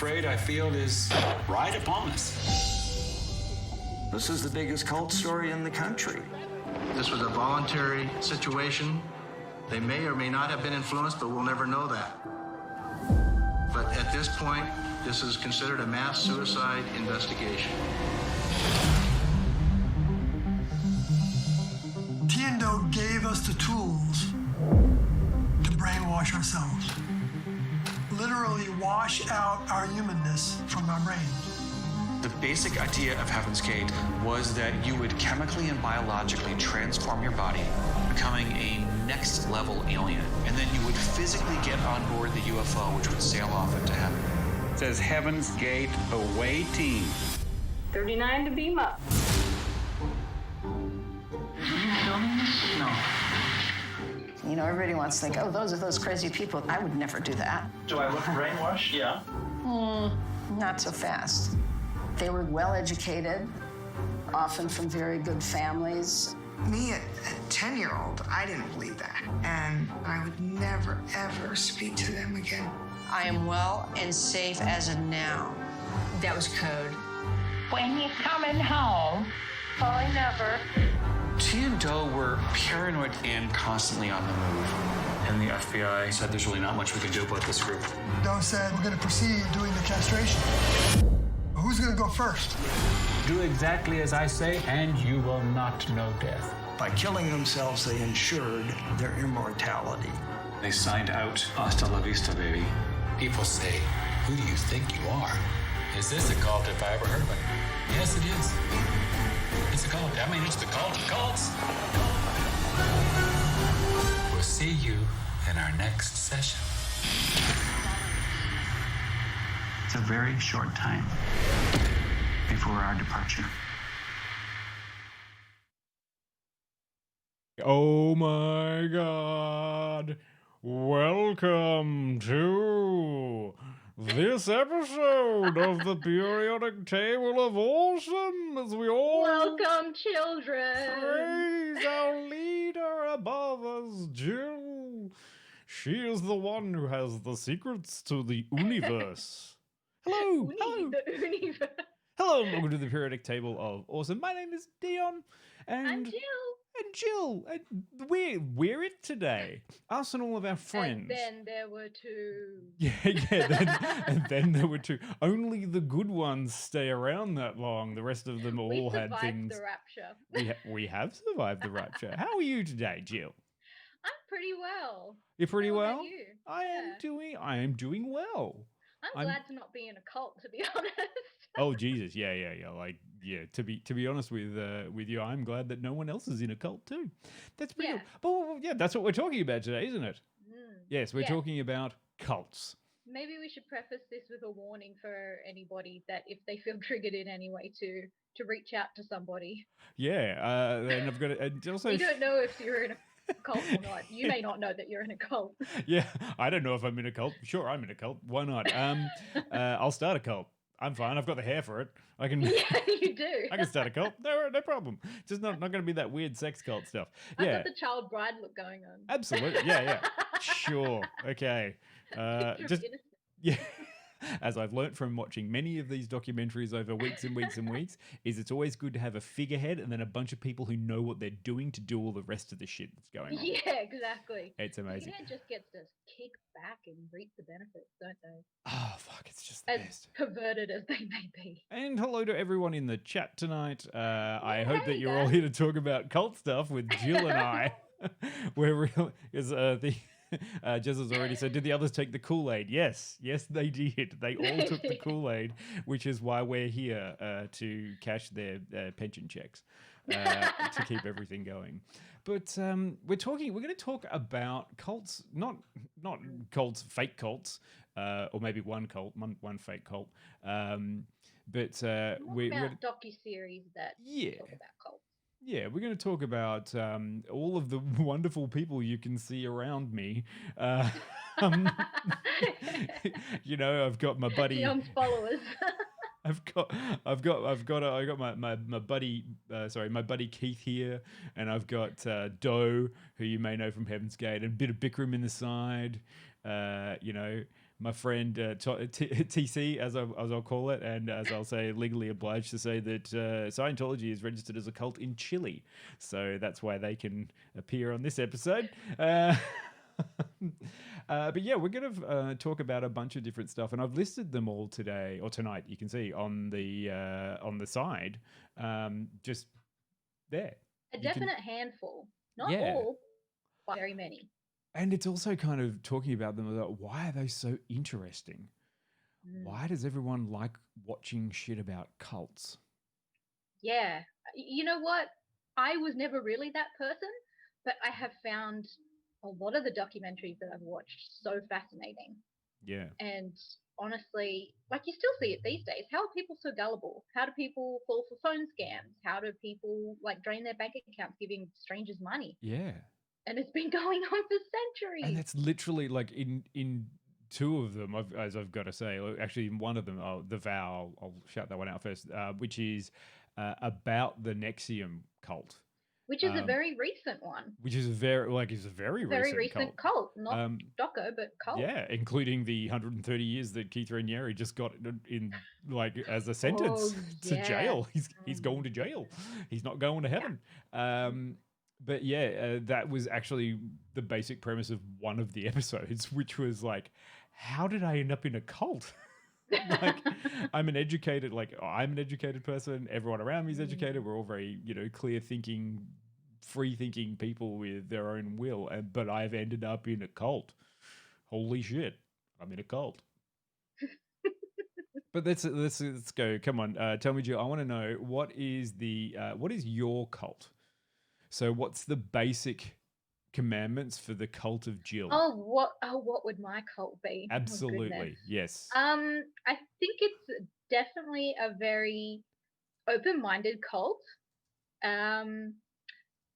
afraid I feel is right upon us. This is the biggest cult story in the country. This was a voluntary situation. They may or may not have been influenced, but we'll never know that. But at this point, this is considered a mass suicide investigation. Tiendo gave us the tools to brainwash ourselves. Literally wash out our humanness from our brains. The basic idea of Heaven's Gate was that you would chemically and biologically transform your body, becoming a next level alien, and then you would physically get on board the UFO, which would sail off into heaven. It says Heaven's Gate away team. 39 to beam up. You know, everybody wants to think, oh, those are those crazy people. I would never do that. Do I look brainwashed? Yeah. Not so fast. They were well educated, often from very good families. Me, a 10-year-old, I didn't believe that. And I would never, ever speak to them again. I am well and safe as of now. That was code. When you coming home? I never. T and Do were paranoid and constantly on the move. And the FBI said there's really not much we can do about this group. Doe said we're going to proceed doing the castration. Who's going to go first? Do exactly as I say, and you will not know death. By killing themselves, they ensured their immortality. They signed out. Hasta la vista, baby. People say, who do you think you are? Is this a cult if I ever heard of it? Yes, it is. It's a cult. I mean, it's the cult of cults. We'll see you in our next session. It's a very short time before our departure. Oh my God. Welcome to this episode of the Periodic Table of Awesome as we all Welcome, children. praise our leader above us, Jill. She is the one who has the secrets to the universe. Hello. Hello. The universe. Hello and welcome to the Periodic Table of Awesome. My name is Dion. I'm Jill. And Jill, we're it today. Us and all of our friends. And then there were two. And then there were two. Only the good ones stay around that long. The rest of them all had things. We survived the rapture. We have survived the rapture. How are you today, Jill? I'm pretty well. You're pretty How well? about you? I am doing well. I'm glad to not be in a cult, to be honest. Oh Jesus, yeah. To be honest with you, I'm glad that no one else is in a cult too. That's pretty. Cool. But that's what we're talking about today, isn't it? Yes, we're talking about cults. Maybe we should preface this with a warning for anybody that if they feel triggered in any way to reach out to somebody. Yeah, and I've got to also. We don't know if you're in a cult or not. You may not know that you're in a cult. Yeah, I don't know if I'm in a cult. Sure, I'm in a cult. Why not? I'll start a cult. I'm fine. I've got the hair for it. I can. Yeah, you do. I can start a cult. No problem. Just not going to be that weird sex cult stuff. I've got the child bride look going on. Absolutely. Yeah. Sure. Okay. Yeah. As I've learnt from watching many of these documentaries over weeks and weeks and weeks, is it's always good to have a figurehead and then a bunch of people who know what they're doing to do all the rest of the shit that's going on. Yeah, exactly. It's amazing. The head just gets to kick back and reap the benefits, don't they? Oh, fuck, it's just the best. Perverted as they may be. And hello to everyone in the chat tonight. I hope that you're all here to talk about cult stuff with Jill and I. We're real, because Jez has already said, did the others take the Kool-aid? Yes, they did. They all took the Kool-aid, which is why we're here to cash their pension checks to keep everything going. But we're going to talk about cults, not cults, fake cults, or maybe one cult, one fake cult. But we're about docu-series that talk about cults. Yeah, we're going to talk about all of the wonderful people you can see around me. You know, I've got my buddy. Dion's followers. I've got my buddy. My buddy Keith here, and I've got Doe, who you may know from Heaven's Gate, and a bit of Bikram in the side. my friend TC, as I'll call it, and as I'll say, legally obliged to say that Scientology is registered as a cult in Chile, so that's why they can appear on this episode. But yeah, we're going to talk about a bunch of different stuff, and I've listed them all today or tonight. You can see on the side, just there. A definite handful, not Yeah. all, but very many. And it's also kind of talking about them about why are they so interesting? Why does everyone like watching shit about cults? Yeah. You know what? I was never really that person, but I have found a lot of the documentaries that I've watched so fascinating. Yeah. And honestly, like you still see it these days. How are people so gullible? How do people fall for phone scams? How do people like drain their bank accounts giving strangers money? Yeah. And it's been going on for centuries. And that's literally like in two of them, I've got to say, actually in one of them, The Vow, I'll shout that one out first, which is about the NXIVM cult. Which is a very recent one. Which is a very recent cult. Not doco, but cult. Yeah, including the 130 years that Keith Raniere just got in like as a sentence to jail. He's going to jail. He's not going to heaven. But yeah, that was actually the basic premise of one of the episodes, which was like, how did I end up in a cult? Like, I'm an educated person. Everyone around me is educated. We're all very, clear thinking, free thinking people with their own will. But I've ended up in a cult. Holy shit. I'm in a cult. But let's go. Come on. Tell me, Jill, I want to know what is your cult? So what's the basic commandments for the cult of Jill? What would my cult be? Absolutely. Yes. I think it's definitely a very open-minded cult.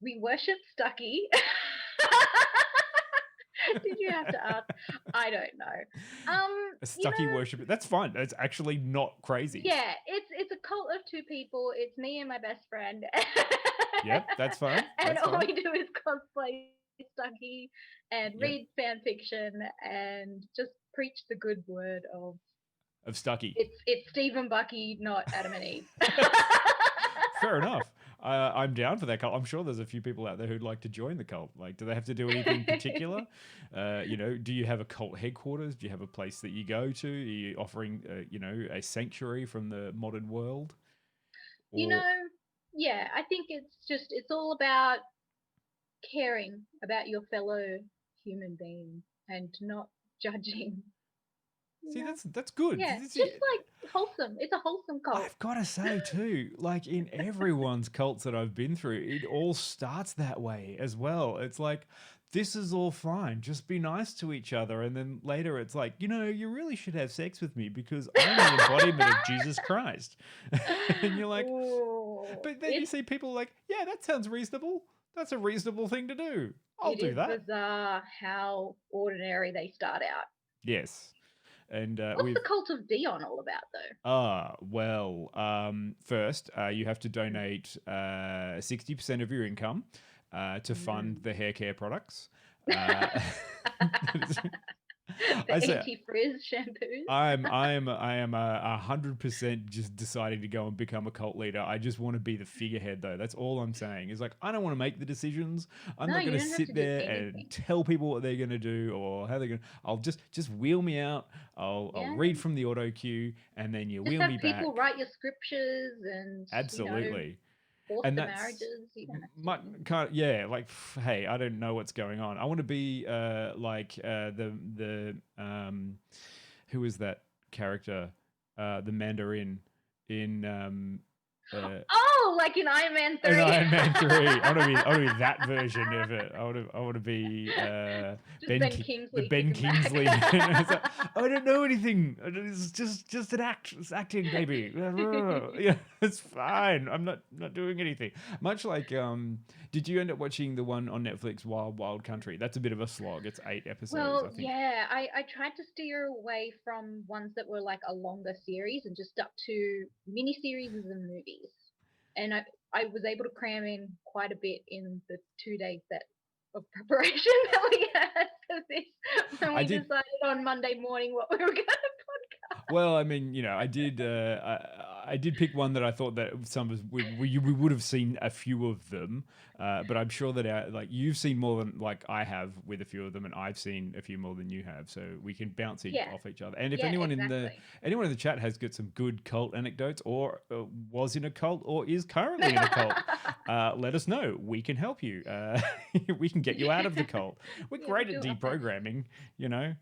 We worship Stucky. Did you have to ask? I don't know. A Stucky worship. That's fine. It's actually not crazy. Yeah, it's a cult of two people. It's me and my best friend. Yep, that's fine. And all we do is cosplay Stucky and read fan fiction and just preach the good word of Stucky. It's Steve and Bucky, not Adam and Eve. Fair enough. I'm down for that cult. I'm sure there's a few people out there who'd like to join the cult. Like, do they have to do anything particular? Do you have a cult headquarters? Do you have a place that you go to? Are you offering, a sanctuary from the modern world? Yeah, I think it's all about caring about your fellow human being and not judging. See, that's good. Yeah, it's just like wholesome. It's a wholesome cult. I've got to say too, like in everyone's cults that I've been through, it all starts that way as well. It's like, this is all fine. Just be nice to each other. And then later it's like, you really should have sex with me because I'm the embodiment of Jesus Christ. And you're like, but then you see people like, yeah, that sounds reasonable. That's a reasonable thing to do. I'll do that. It's bizarre how ordinary they start out. Yes. And what's the cult of Dion all about, though? First, you have to donate 60% of your income to fund the hair care products. The anti-frizz shampoos. I am 100% just deciding to go and become a cult leader. I just want to be the figurehead, though. That's all I'm saying. Is like, I don't want to make the decisions. I'm not going to sit there and tell people what they're going to do or how they're going to. I'll just wheel me out. I'll read from the auto cue, and then you wheel me back. People write your scriptures and absolutely. Force the marriages. Hey, I don't know what's going on. I want to be who is that character? The Mandarin in like in Iron Man 3. In Iron Man 3. I want to be that version of it. I want to be Ben Kingsley. Like, I don't know anything. It's just an act. It's acting, baby. Yeah, it's fine. I'm not doing anything. Much like, did you end up watching the one on Netflix, Wild Country? That's a bit of a slog. It's 8 episodes. Well, I think. yeah, I tried to steer away from ones that were like a longer series and just stuck to miniseries and movies. And I was able to cram in quite a bit in the 2 days of preparation that we had for this when I we did. decided on Monday morning what we were going to podcast. Well, I mean, you know, I did. I did pick one that I thought that some of us, we would have seen a few of them, but I'm sure that like you've seen more than like I have with a few of them, and I've seen a few more than you have. So we can bounce off each other. And if anyone in the chat has got some good cult anecdotes, or was in a cult, or is currently in a cult, let us know. We can help you. We can get you out of the cult. We're great at deprogramming, you know.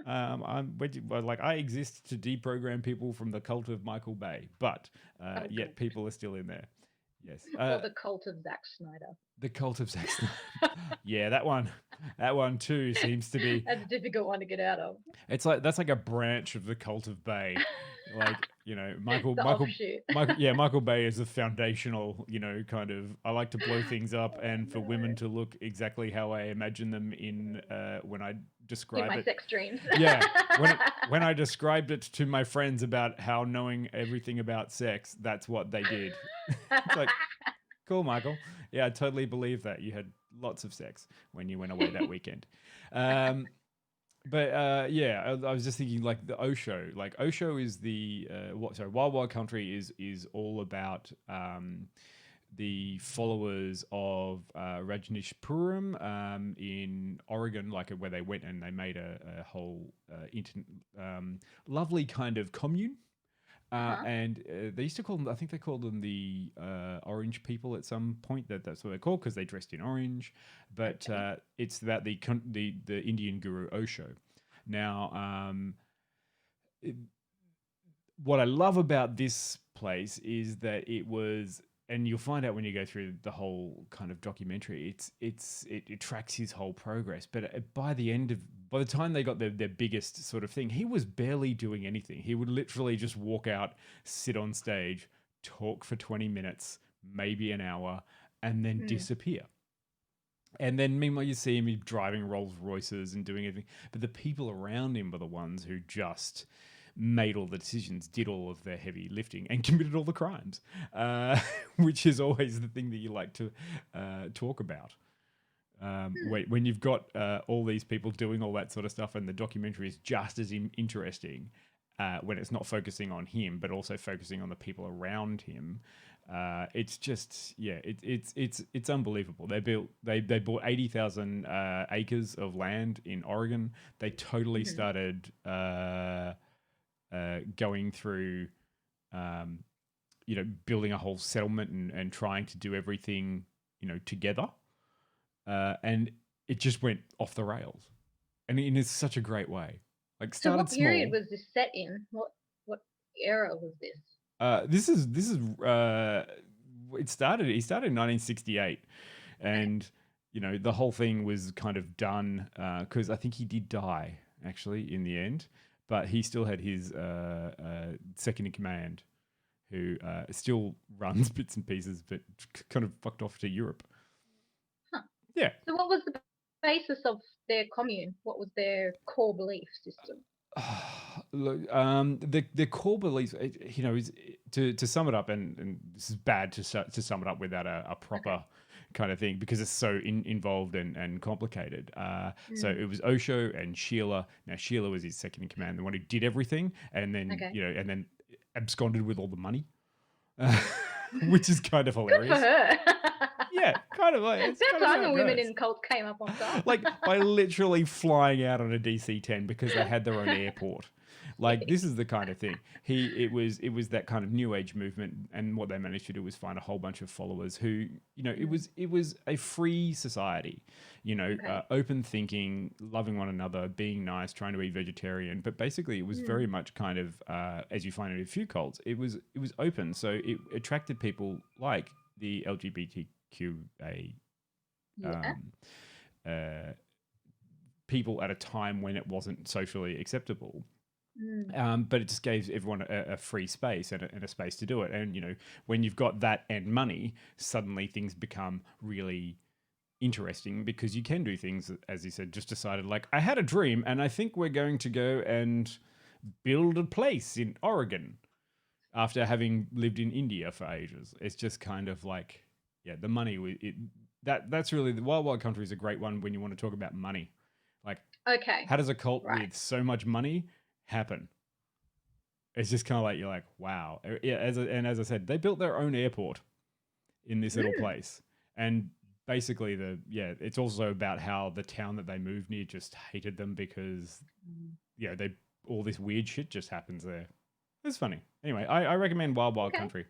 I exist to deprogram people from the cult of Michael Bay, but yet people are still in there. Yes. Or the cult of Zack Snyder. The cult of Zack Snyder. Yeah, that one too seems to be. That's a difficult one to get out of. It's like that's like a branch of the cult of Bay. Like, you know, Michael Bay is a foundational, you know, kind of, I like to blow things up and for women to look exactly how I imagine them in when I describe in my sex dreams. Yeah, when I described it to my friends about how knowing everything about sex, that's what they did. It's like, cool, Michael. Yeah, I totally believe that you had lots of sex when you went away that weekend. But yeah, I was just thinking like the Osho. Like Osho is the Wild Wild Country is all about the followers of Rajneeshpuram in Oregon, like where they went and they made a whole lovely kind of commune. And they used to call them, I think they called them the Orange People at some point. That's what they're called because they dressed in orange. But it's about the Indian guru Osho. Now, what I love about this place is that it was, and you'll find out when you go through the whole kind of documentary, it tracks his whole progress. But by the time they got their biggest sort of thing, he was barely doing anything. He would literally just walk out, sit on stage, talk for 20 minutes, maybe an hour, and then disappear. And then meanwhile, you see him driving Rolls Royces and doing everything. But the people around him were the ones who just made all the decisions, did all of their heavy lifting, and committed all the crimes, which is always the thing that you like to talk about. When you've got all these people doing all that sort of stuff, and the documentary is just as interesting when it's not focusing on him, but also focusing on the people around him. It's just, yeah, it's unbelievable. They bought 80,000 acres of land in Oregon. They totally started going through, building a whole settlement and trying to do everything, together. And it just went off the rails, and in such a great way. Like, started so what period was this set in? What era was this? This is he started in 1968, and the whole thing was kind of done because I think he did die actually in the end, but he still had his second in command, who still runs bits and pieces, but kind of fucked off to Europe. Huh. Yeah. So what was the basis of their commune? What was their core belief system? Look, the core beliefs, is to sum it up, and this is bad to sum it up without a proper kind of thing, because it's so involved and complicated. So it was Osho and Sheila. Now Sheila was his second in command, the one who did everything, and then and then absconded with all the money, which is kind of hilarious. Good for her. Yeah, kind of like. It's about time the women in cults came up on top. Like, by literally flying out on a DC-10 because they had their own airport. Like, this is the kind of thing. It was that kind of new age movement, and what they managed to do was find a whole bunch of followers who, it was a free society, open thinking, loving one another, being nice, trying to be vegetarian. But basically, it was very much kind of, as you find in a few cults, it was open. So it attracted people like the LGBTQA people at a time when it wasn't socially acceptable. But it just gave everyone a free space and a space to do it. And, when you've got that and money, suddenly things become really interesting, because you can do things, as you said, just decided, like, I had a dream and I think we're going to go and build a place in Oregon after having lived in India for ages. It's just kind of like, yeah, the money, that's really the Wild Country is a great one when you want to talk about money. Like, Okay. how does a cult Right. with so much money happen? It's just kind of like, you're like, wow. Yeah, as I said, they built their own airport in this little place, and basically it's also about how the town that they moved near just hated them because all this weird shit just happens there. It's funny. Anyway, I recommend Wild Okay. Country.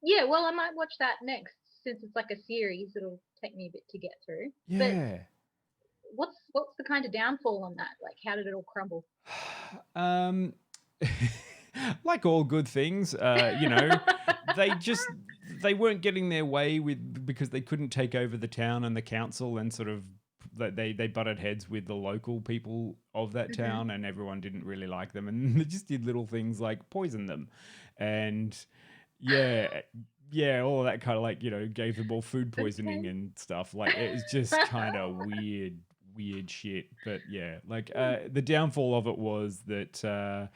Yeah, well, I might watch that next since it's like a series. It'll take me a bit to get through. Yeah. But what's the kind of downfall on that? Like, how did it all crumble? Like all good things, they weren't getting their way because they couldn't take over the town and the council, and sort of they butted heads with the local people of that town, and everyone didn't really like them, and they just did little things like poison them, and all that kind of like, gave them all food poisoning and stuff. Like, it's just kind of weird shit. But the downfall of it was that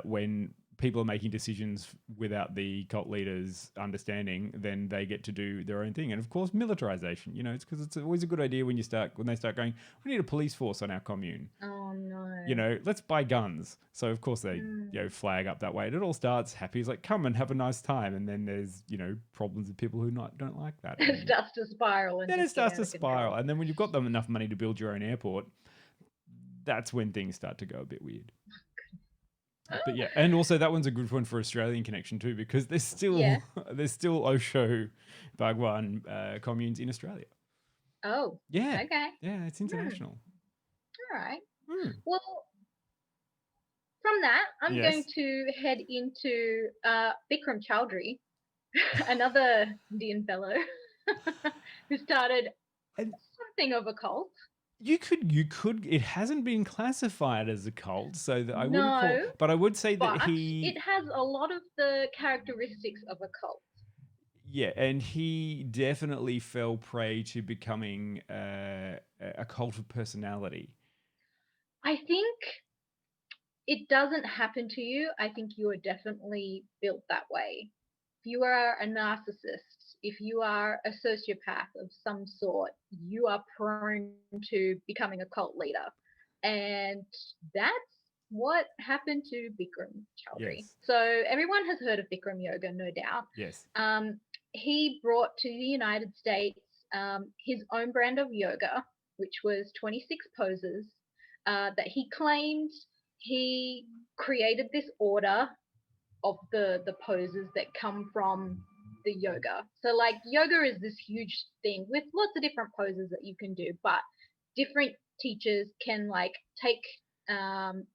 when people are making decisions without the cult leaders understanding, then they get to do their own thing. And of course, militarization. It's because it's always a good idea when they start going, we need a police force on our commune. Oh no. Let's buy guns. So of course they flag up that way. And it all starts happy. It's like, come and have a nice time. And then there's problems with people who don't like that. It starts to spiral. Then it starts to spiral. And then when you've got them enough money to build your own airport, that's when things start to go a bit weird. But yeah, and also that one's a good one for Australian connection too, because there's still Osho Bhagwan communes in Australia. Oh. Yeah. Okay. Yeah, it's international. All right. Well, from that, I'm going to head into Bikram Chowdhury, another Indian fellow who started something of a cult. You could. It hasn't been classified as a cult, so that I wouldn't call. But I would say that it has a lot of the characteristics of a cult. Yeah, and he definitely fell prey to becoming a cult of personality. I think it doesn't happen to you. I think you are definitely built that way. If you are a narcissist, if you are a sociopath of some sort, you are prone to becoming a cult leader. And that's what happened to Bikram Chowdhury. Yes. So everyone has heard of Bikram yoga, no doubt. Yes. He brought to the United States his own brand of yoga, which was 26 poses that he claimed he created this order of the poses that come from the yoga. So like yoga is this huge thing with lots of different poses that you can do, but different teachers can like take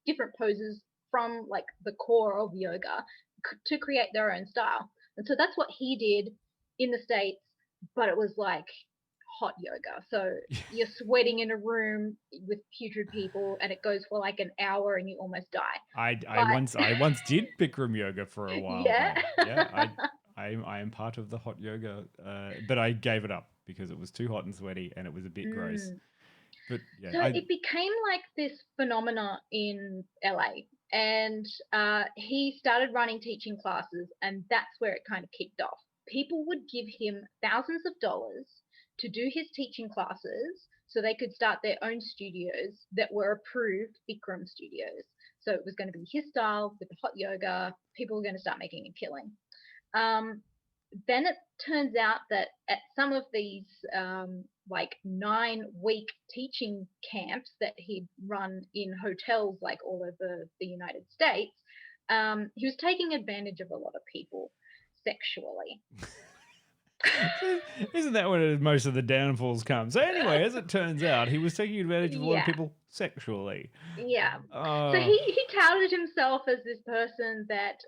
different poses from like the core of yoga to create their own style. And so that's what he did in the States, but it was like hot yoga. So you're sweating in a room with putrid people and it goes for like an hour and you almost die. I once did Bikram yoga for a while. Yeah. Yeah. I am part of the hot yoga, but I gave it up because it was too hot and sweaty and it was a bit gross. But yeah, so it became like this phenomena in LA, and he started running teaching classes, and that's where it kind of kicked off. People would give him thousands of dollars to do his teaching classes so they could start their own studios that were approved Bikram studios. So it was going to be his style with the hot yoga. People were going to start making a killing. Then it turns out that at some of these like 9-week teaching camps that he'd run in hotels like all over the United States, he was taking advantage of a lot of people sexually. Isn't that where most of the downfalls come? So anyway, as it turns out, he was taking advantage of a lot of people sexually. Yeah. So he touted himself as this person that,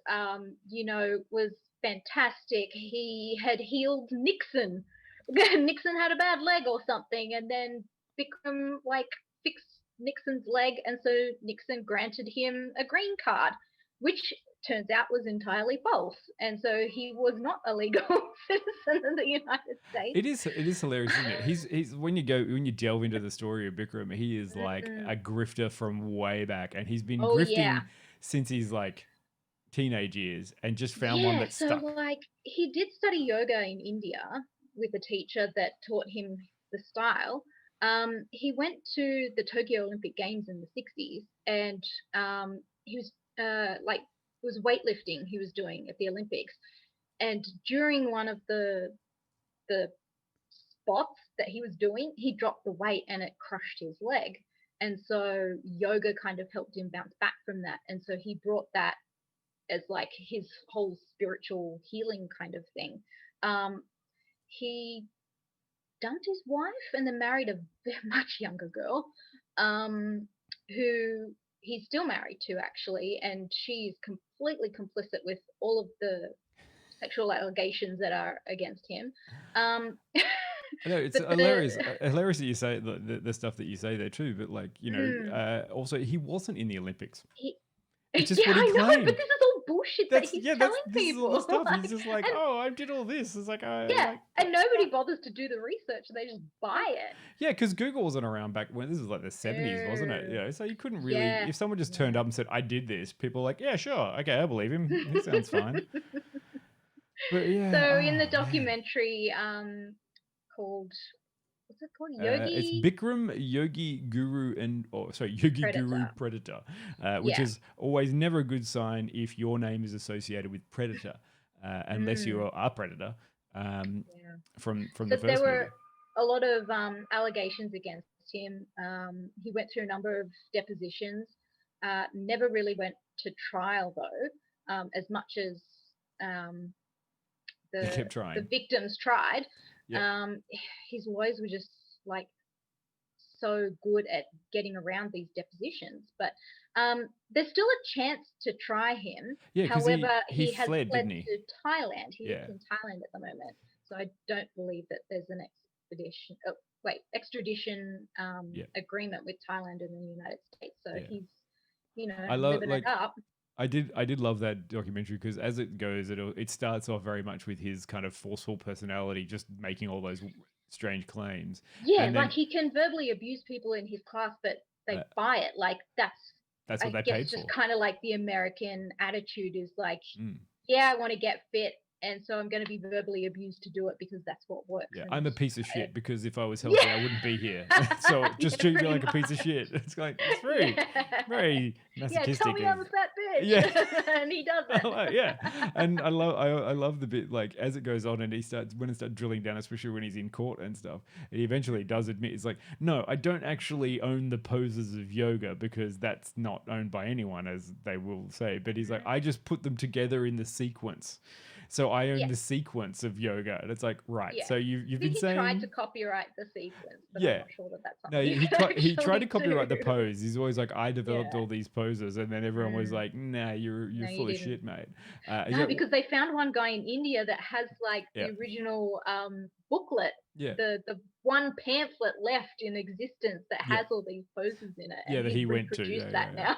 was fantastic. He had healed Nixon. Nixon had a bad leg or something, and then Bikram fixed Nixon's leg, and so Nixon granted him a green card, which turns out was entirely false, and so he was not a legal citizen of the United States. It is hilarious, isn't it? He's when you delve into the story of Bikram, he is like a grifter from way back, and he's been grifting since he's like teenage years, and just found one that stuck. So like he did study yoga in India, with a teacher that taught him the style. He went to the Tokyo Olympic Games in the 60s, and he was like, it was weightlifting he was doing at the Olympics, and during one of the spots that he was doing, he dropped the weight and it crushed his leg. And so yoga kind of helped him bounce back from that. And so he brought that as like his whole spiritual healing kind of thing. He dumped his wife and then married a much younger girl, who he's still married to, actually, and she's completely complicit with all of the sexual allegations that are against him. I know it's hilarious that you say the stuff that you say there too, but like, you know, also he wasn't in the Olympics. It's just what he claimed. I know, but this is all bullshit that he's telling this people. Is all the stuff. Like, he's just like, oh, I did all this. It's like, and nobody bothers to do the research. They just buy it. Yeah, because Google wasn't around back when this was like the 70s, wasn't it? You know, so you couldn't really. If someone just turned up and said, "I did this," people were like, "Yeah, sure, okay, I believe him. He sounds fine." But yeah. So in the documentary, called, what's it called? Yogi? It's Bikram, Yogi Guru, and Yogi Guru Predator, which is always never a good sign if your name is associated with Predator, unless you are Predator. From the first there were movie. a lot of allegations against him. He went through a number of depositions. Never really went to trial though, as much as the victims tried. His lawyers were just like so good at getting around these depositions, but there's still a chance to try him. However, he has fled, fled didn't he? to Thailand. He lives in Thailand at the moment, so I don't believe that there's an extradition agreement with Thailand and the United States. So he's, you know, living it up. I did love that documentary because as it goes, it starts off very much with his kind of forceful personality, just making all those strange claims. Yeah, and then, like he can verbally abuse people in his class, but they buy it. Like that's what they guess paid just for. kind of like the American attitude is like, yeah, I want to get fit, and so I'm going to be verbally abused to do it because that's what works. Yeah, I'm a piece of shit because if I was healthy, I wouldn't be here. So just treat me like a piece of shit. It's like it's very masochistic. Tell me I'm a fat bitch. Yeah, and he does it. And I love the bit like as it goes on and he starts drilling down, especially when he's in court and stuff. And he eventually does admit it's like, no, I don't actually own the poses of yoga because that's not owned by anyone, as they will say. But he's like, I just put them together in the sequence. So I own the sequence of yoga, and it's like, right. So you've been saying he tried to copyright the sequence, but I'm not sure that that's something. He tried to copyright the pose. He's always like, I developed all these poses, and then everyone was like, nah, you're full of shit, mate. No, because they found one guy in India that has like the original booklet. The one pamphlet left in existence that has all these poses in it. And that he went to. Now.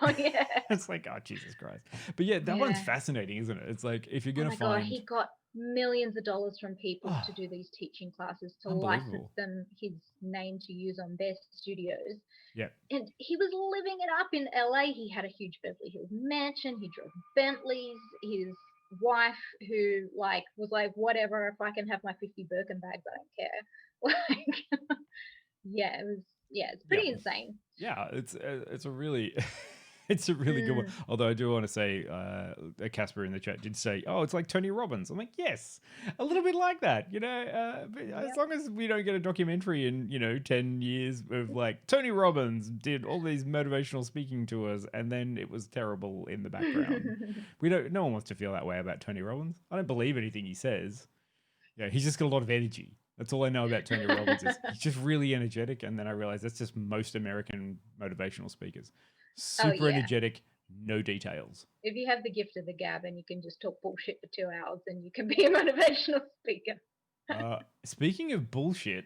It's like, oh, Jesus Christ. But that one's fascinating, isn't it? It's like, if you're going to God, he got millions of dollars from people to do these teaching classes, to license them his name to use on their studios. Yeah. And he was living it up in LA. He had a huge Beverly Hills mansion. He drove Bentleys. His wife, who was like, whatever, if I can have my 50 Birkin bags, I don't care. It's pretty insane. Yeah, it's a really it's a really good one. Although I do want to say, Casper in the chat did say, "Oh, it's like Tony Robbins." I'm like, yes, a little bit like that, you know. As long as we don't get a documentary in 10 years of like Tony Robbins did all these motivational speaking tours, and then it was terrible in the background. No one wants to feel that way about Tony Robbins. I don't believe anything he says. Yeah, he's just got a lot of energy. That's all I know about Tony Robbins. He's just really energetic, and then I realized that's just most American motivational speakers. Super energetic, no details. If you have the gift of the gab and you can just talk bullshit for 2 hours, then you can be a motivational speaker. Speaking of bullshit.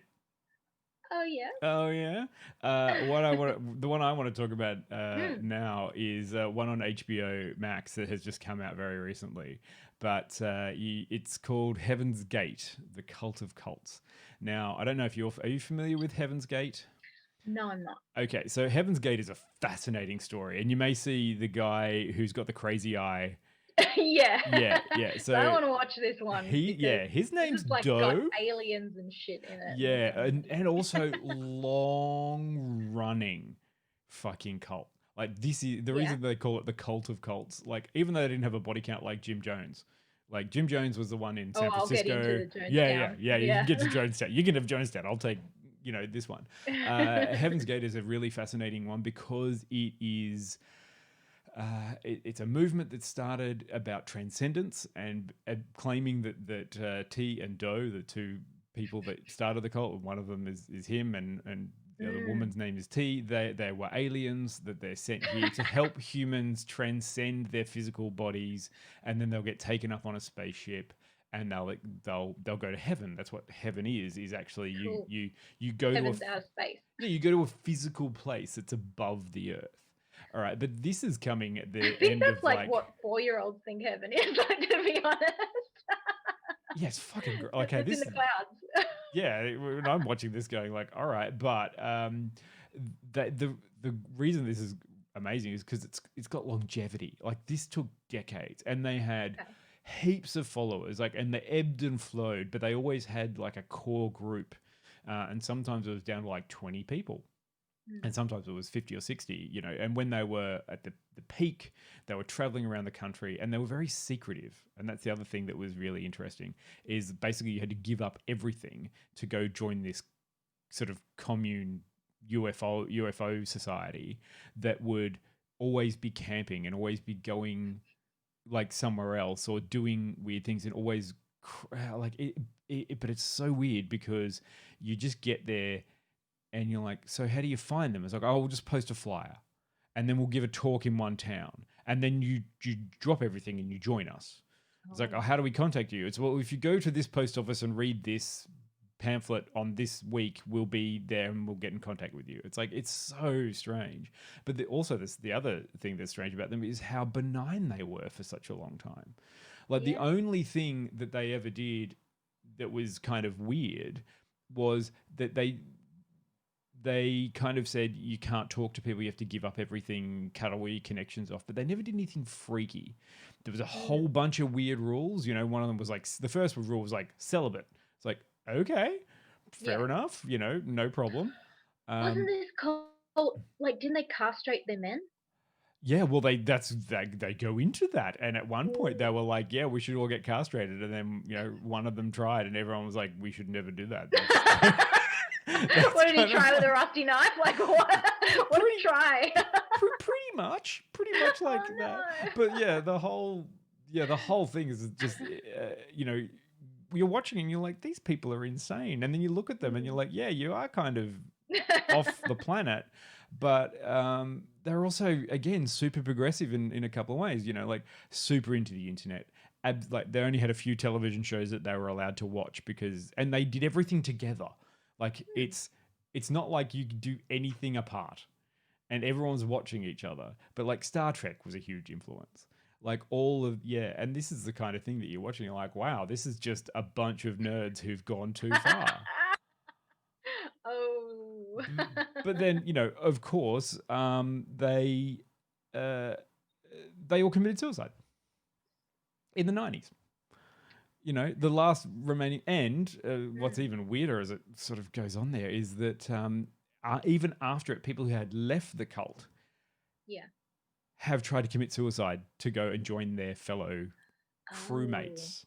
Oh yeah. The one I want to talk about now is one on HBO Max that has just come out very recently. But it's called Heaven's Gate: The Cult of Cults. Now, I don't know if are you familiar with Heaven's Gate? No, I'm not. Okay, so Heaven's Gate is a fascinating story, and you may see the guy who's got the crazy eye Yeah. Yeah. So I don't So want to watch this one. his This name's is like Doe. got aliens and shit in it. Yeah, and also long running fucking cult. Like this is the reason they call it the cult of cults. Like even though they didn't have a body count like Jim Jones. Like Jim Jones was the one in San I'll get Francisco. into the Jonestown. Yeah. You can get to Jonestown. You can have Jonestown. I'll take this one. Heaven's Gate is a really fascinating one because it is. It's a movement that started about transcendence and claiming that T and Doe, the two people that started the cult, one of them is him and the other woman's name is T. They were aliens that they're sent here to help humans transcend their physical bodies, and then they'll get taken up on a spaceship and they'll go to heaven. That's what heaven is actually Cool. you go Heaven's to out of space. you go to a physical place that's above the earth. All right, but this is coming at the I think end that's of like what 4-year-olds think heaven is, like, to be honest. yeah, it's fucking great. Okay, It's this in the clouds. yeah, when I'm watching this going like, all right, but the reason this is amazing is because it's got longevity. Like this took decades, and they had heaps of followers, like, and they ebbed and flowed, but they always had like a core group, and sometimes it was down to like 20 people. And sometimes it was 50 or 60, and when they were at the peak, they were traveling around the country and they were very secretive. And that's the other thing that was really interesting is basically you had to give up everything to go join this sort of commune UFO society that would always be camping and always be going like somewhere else or doing weird things and always like it. But it's so weird because you just get there. And you're like, so how do you find them? It's like, oh, we'll just post a flyer and then we'll give a talk in one town. And then you drop everything and you join us. It's like, oh, how do we contact you? It's, well, if you go to this post office and read this pamphlet on this week, we'll be there and we'll get in contact with you. It's like, it's so strange. But also the other thing that's strange about them is how benign they were for such a long time. Like the only thing that they ever did that was kind of weird was that they kind of said you can't talk to people, you have to give up everything, cut all your connections off, but they never did anything freaky. There was a whole bunch of weird rules. One of them was like, the first rule was like celibate. It's like, okay, fair enough, no problem. Wasn't this called, like, didn't they castrate their men? Yeah, well, they go into that, and at one point they were like, "Yeah, we should all get castrated," and then one of them tried, and everyone was like, "We should never do that." What did he try with a rusty knife? Like what? What did he try? pretty much like that. But yeah, the whole thing is just you're watching and you're like, these people are insane, and then you look at them and you're like, yeah, you are kind of off the planet, but they're also again super progressive in a couple of ways. Like super into the internet. Like they only had a few television shows that they were allowed to watch and they did everything together. Like it's not like you could do anything apart and everyone's watching each other. But like Star Trek was a huge influence. Like and this is the kind of thing that you're watching. You're like, wow, this is just a bunch of nerds who've gone too far. Oh. But then, of course, they all committed suicide in the 90s. The last remaining, and what's even weirder as it sort of goes on there is that even after it, people who had left the cult have tried to commit suicide to go and join their fellow crewmates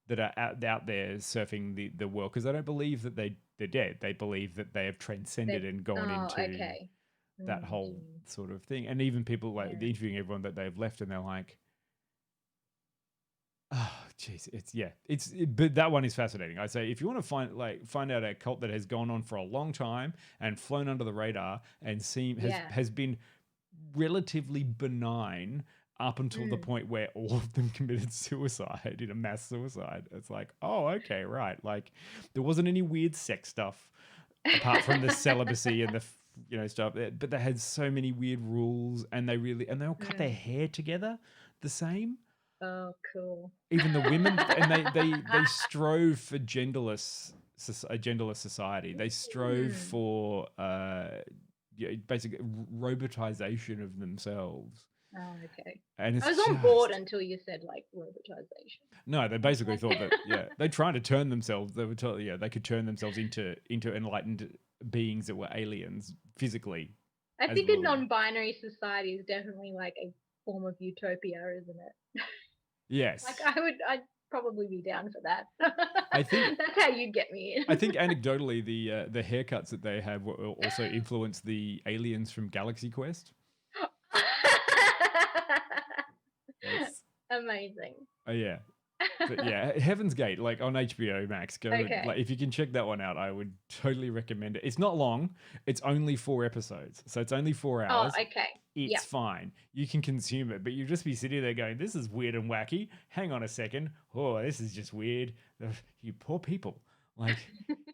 that are out there surfing the world, because they don't believe that they're dead. They believe that they have transcended and gone into that whole sort of thing. And even people like interviewing everyone that they've left, and they're like, oh, jeez, but that one is fascinating. I say, if you want to find out a cult that has gone on for a long time and flown under the radar and has been relatively benign up until the point where all of them committed suicide in a mass suicide. It's like, oh, okay, right. Like there wasn't any weird sex stuff apart from the celibacy and the stuff, but they had so many weird rules, and they all cut their hair together the same. Oh, cool. Even the women, and they strove for a genderless society. They strove for basic robotization of themselves. Oh, okay. And it's I was on just- board until you said like robotization. No, they basically thought that they're trying to turn themselves. They were told they could turn themselves into enlightened beings that were aliens physically. I as think a well. non-binary society is definitely like a form of utopia, isn't it? Yes, Like I'd probably be down for that. I think- that's how you'd get me in. I think anecdotally the haircuts that they have will also influence the aliens from Galaxy Quest. It's- Amazing. yeah. But yeah, Heaven's Gate, like on HBO Max, go Okay. like if you can check that one out, I would totally recommend it. It's not long; it's only 4 episodes, so it's only 4 Oh, hours. okay. It's Yeah. fine. You can consume it, but you'll just be sitting there going, "This is weird and wacky." Hang on a second. Oh, this is just weird. Ugh, you poor people. Like,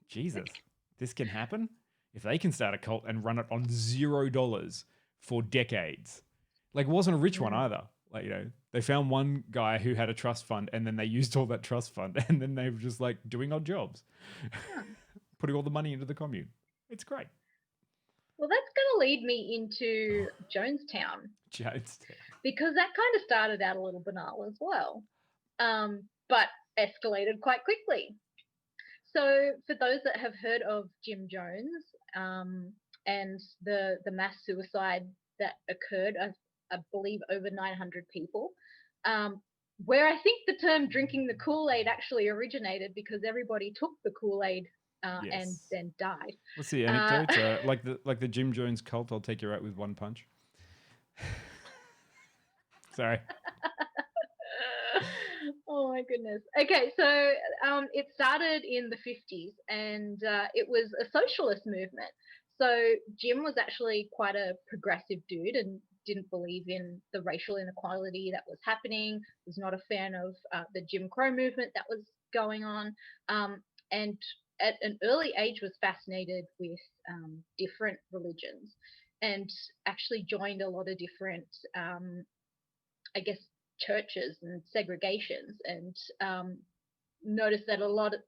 Jesus, this can happen. If they can start a cult and run it on $0 for decades, like it wasn't a rich one either. Like, they found one guy who had a trust fund and then they used all that trust fund and then they were just like doing odd jobs, putting all the money into the commune. It's great. Well, that's going to lead me into Jonestown Jonestown. because that kind of started out a little banal as well, but escalated quite quickly. So, for those that have heard of Jim Jones and the mass suicide that occurred, I believe over 900 people, where I think the term "drinking the Kool-aid" actually originated because everybody took the Kool-aid and Yes. then died. What's the anecdote? Like the Jim Jones cult, I'll take you out with one punch. Sorry. Oh my goodness. Okay, so it started in the 50s and it was a socialist movement. So Jim was actually quite a progressive dude and didn't believe in the racial inequality that was happening, was not a fan of the Jim Crow movement that was going on, and at an early age was fascinated with different religions and actually joined a lot of different, I guess, churches and segregations, and noticed that a lot of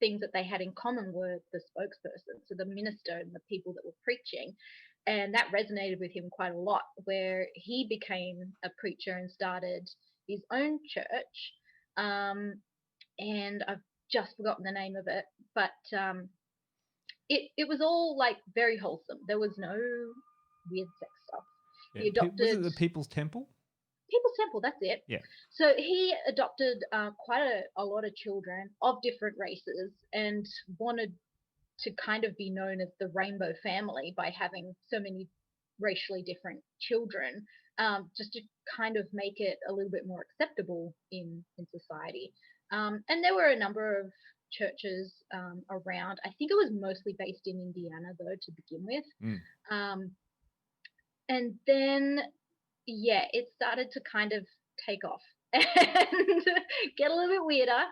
things that they had in common were the spokesperson, so the minister and the people that were preaching. And that resonated with him quite a lot, where he became a preacher and started his own church. And I've just forgotten the name of it, but it was all like very wholesome. There was no weird sex stuff. Yeah. He adopted Was it the People's Temple? People's Temple, that's it. Yeah. So he adopted quite a lot of children of different races and wanted to kind of be known as the rainbow family by having so many racially different children, just to kind of make it a little bit more acceptable in society. And there were a number of churches around. I think it was mostly based in Indiana, though, to begin with. And then, yeah, it started to kind of take off and get a little bit weirder.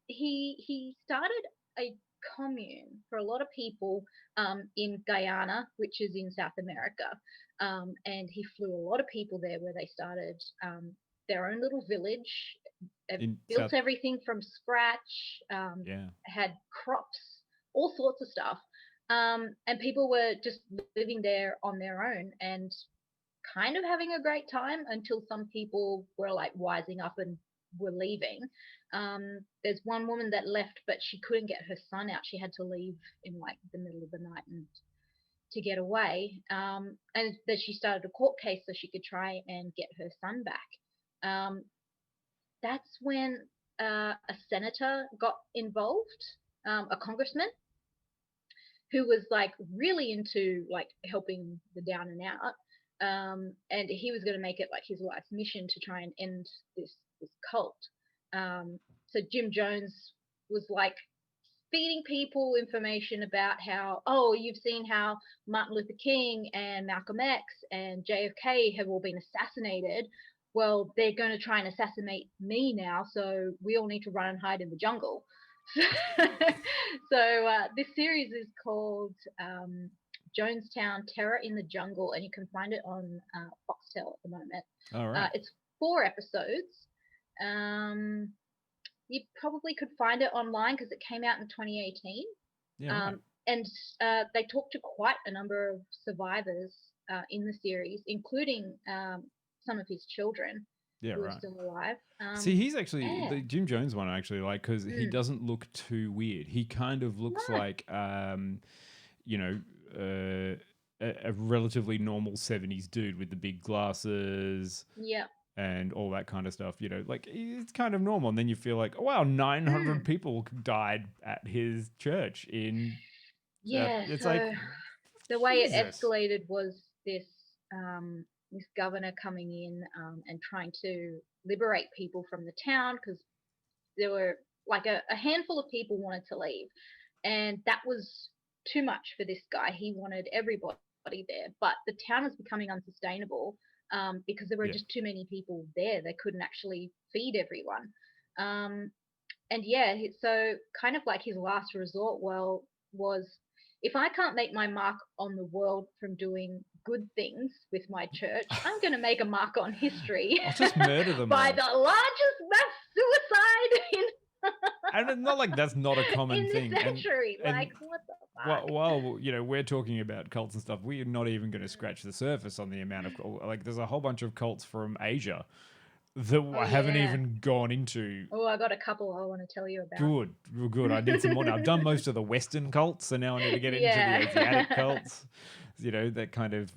He started a commune for a lot of people in Guyana, which is in South America. And he flew a lot of people there where they started their own little village, built everything from scratch, had crops, all sorts of stuff. And people were just living there on their own and kind of having a great time until some people were like wising up and were leaving. There's one woman that left, but she couldn't get her son out. She had to leave in like the middle of the night and to get away. And then she started a court case so she could try and get her son back. That's when a senator got involved, a congressman, who was like really into like helping the down and out. And he was going to make it like his life's mission to try and end this cult. So Jim Jones was like feeding people information about how, oh, you've seen how Martin Luther King and Malcolm X and JFK have all been assassinated. Well, they're going to try and assassinate me now, so we all need to run and hide in the jungle. So this series is called Jonestown: Terror in the Jungle, and you can find it on Foxtel at the moment. All right. It's 4 episodes. You probably could find it online because it came out in 2018. Yeah. Right. And they talked to quite a number of survivors in the series, including some of his children Yeah, who are right. still alive. See, he's actually yeah. the Jim Jones one. I actually like because he doesn't look too weird. He kind of looks No. like, you know, a relatively normal '70s dude with the big glasses Yeah. and all that kind of stuff. You know, like it's kind of normal. And then you feel like, oh, wow, 900 people died at his church in. Yeah. It's So like the way it Jesus. escalated was this governor coming in and trying to liberate people from the town, because there were like a handful of people wanted to leave, and that was too much for this guy. He wanted everybody there, but the town was becoming unsustainable because there were Yeah. just too many people there. They couldn't actually feed everyone. And yeah, so kind of like his last resort was, if I can't make my mark on the world from doing good things with my church, I'm going to make a mark on history. I'll just murder them by all. the largest mass suicide in And it's not like that's not a common in thing. this century. And like, what the fuck? while you know we're talking about cults and stuff, we're not even going to scratch the surface on the amount of like. There's a whole bunch of cults from Asia that I haven't yeah. even gone into. Oh, I got a couple I want to tell you about. Good, well, good. I need some more now. I've done most of the Western cults, so now I need to get into Yeah. the Asiatic cults. You know, that kind of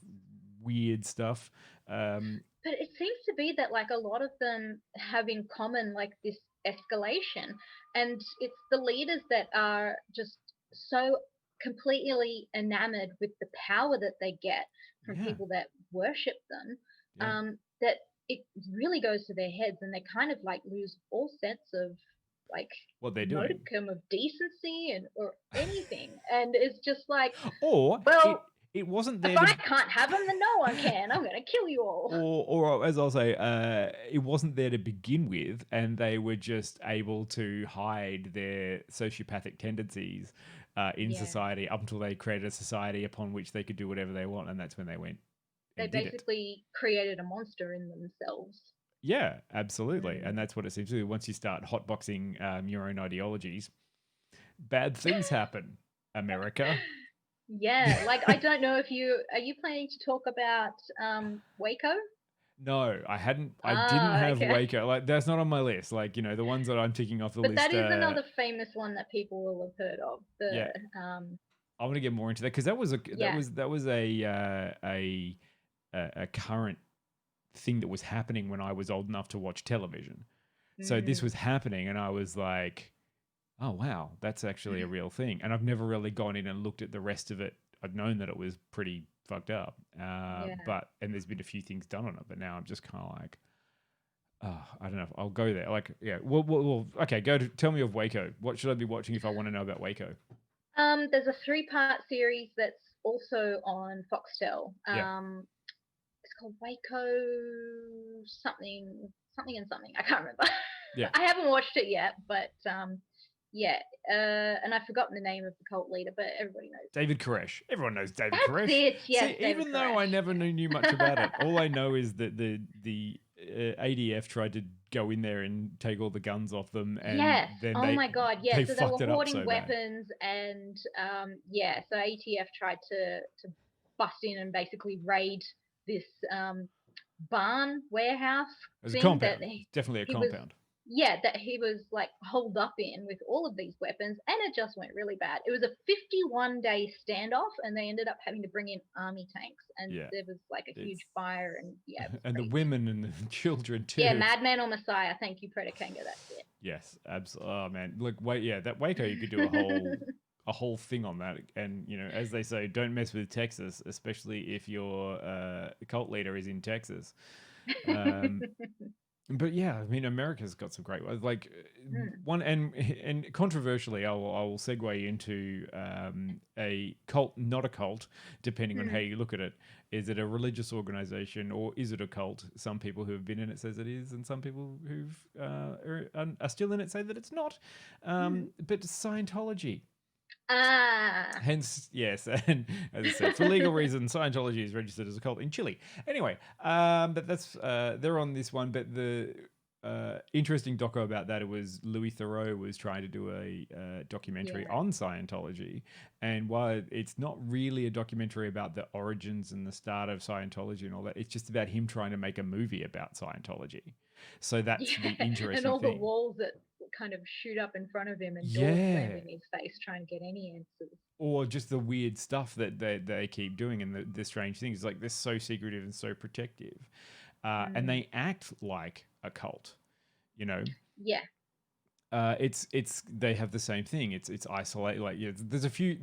weird stuff. But it seems to be that like a lot of them have in common like this escalation, and it's the leaders that are just so completely enamored with the power that they get from Yeah. people that worship them, Yeah. that it really goes to their heads, and they kind of like lose all sense of like What they're doing. modicum of decency or anything. And it's just like, Or well, it wasn't there if I to can't have them, then no one can. I'm going to kill you all. or as I'll say, it wasn't there to begin with, and they were just able to hide their sociopathic tendencies in Yeah. society up until they created a society upon which they could do whatever they want, and that's when they went They and did it. basically created a monster in themselves. Yeah, absolutely, and that's what it seems to do. Once you start hotboxing your own ideologies, bad things happen. America. Yeah, like I don't know if are you planning to talk about Waco? No, I hadn't. I didn't have okay. Waco. Like that's not on my list. Like you know, the ones that I'm ticking off the But list. that is another famous one that people will have heard of. Yeah. I want to get more into that because that was a current thing that was happening when I was old enough to watch television. So this was happening, and I was like, "Oh wow, that's actually a real thing." And I've never really gone in and looked at the rest of it. I'd known that it was pretty fucked up, and there's been a few things done on it, but now I'm just kind of like, oh, I don't know. I'll go there. Like, yeah, well okay. Tell me of Waco. What should I be watching if I want to know about Waco? There's a 3-part series that's also on Foxtel. Yeah. It's called Waco something and something. I can't remember. Yeah. I haven't watched it yet, but yeah. And I've forgotten the name of the cult leader, but everybody knows. David Koresh. Everyone knows David That's Koresh. it. Yes, See, David even though I never knew much about it, all I know is that the ADF tried to go in there and take all the guns off them, and yes. then my god, yeah. they So they fucked were it up hoarding so bad. weapons, and yeah. So ATF tried to bust in and basically raid this barn warehouse. It was a thing compound. that Definitely a he was- compound. that he was like holed up in with all of these weapons, and it just went really bad. It was a 51-day standoff, and they ended up having to bring in army tanks, and Yeah. there was like a huge fire, and yeah, it was And the crazy. women and the children too. Yeah, Madman or Messiah. Thank you, Predakanga. That's it. Yes, absolutely. Oh man, look, that Waco, you could do a whole thing on that. And you know, as they say, don't mess with Texas, especially if your cult leader is in Texas. But yeah, I mean, America's got some great ones. Like one, and controversially, I will segue into a cult, not a cult, depending on how you look at it. Is it a religious organization or is it a cult? Some people who have been in it says it is, and some people who've are still in it say that it's not. But Scientology. Hence, yes, and as I said, for legal reasons, Scientology is registered as a cult in Chile. Anyway, but that's they're on this one. But interesting doco about that. It was Louis Theroux was trying to do a documentary on Scientology, and while it's not really a documentary about the origins and the start of Scientology and all that, it's just about him trying to make a movie about Scientology. So that's the interesting and all thing. the walls that kind of shoot up in front of him and doors slam in his face trying to get any answers. Or just the weird stuff that they keep doing and the strange things. Like, they're so secretive and so protective. And they act like a cult, you know? Yeah. It's they have the same thing. It's isolated. Like, there's a few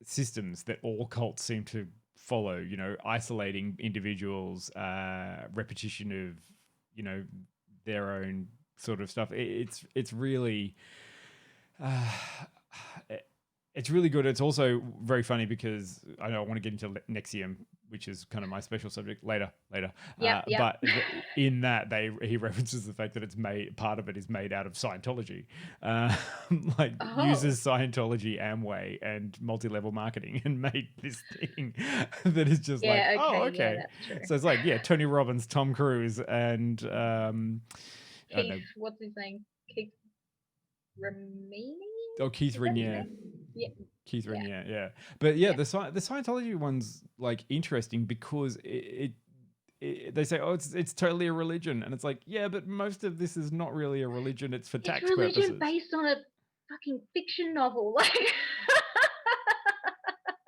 systems that all cults seem to follow, you know, isolating individuals, repetition of, you know, their own sort of stuff. It's really it's really good. It's also very funny because I know I want to get into NXIVM, which is kind of my special subject later. But in that he references the fact that part of it is made out of Scientology, uses Scientology, Amway, and multi-level marketing, and made this thing that is just okay. Yeah, that's true. So it's like Tony Robbins, Tom Cruise, and Keith, what's his name? Keith Remini? Oh, Keith Raniere. Yeah. Keith Raniere, yeah. But the Scientology one's like interesting because it they say, it's totally a religion, and it's like, yeah, but most of this is not really a religion. It's for tax purposes. It's religion based on a fucking fiction novel, like.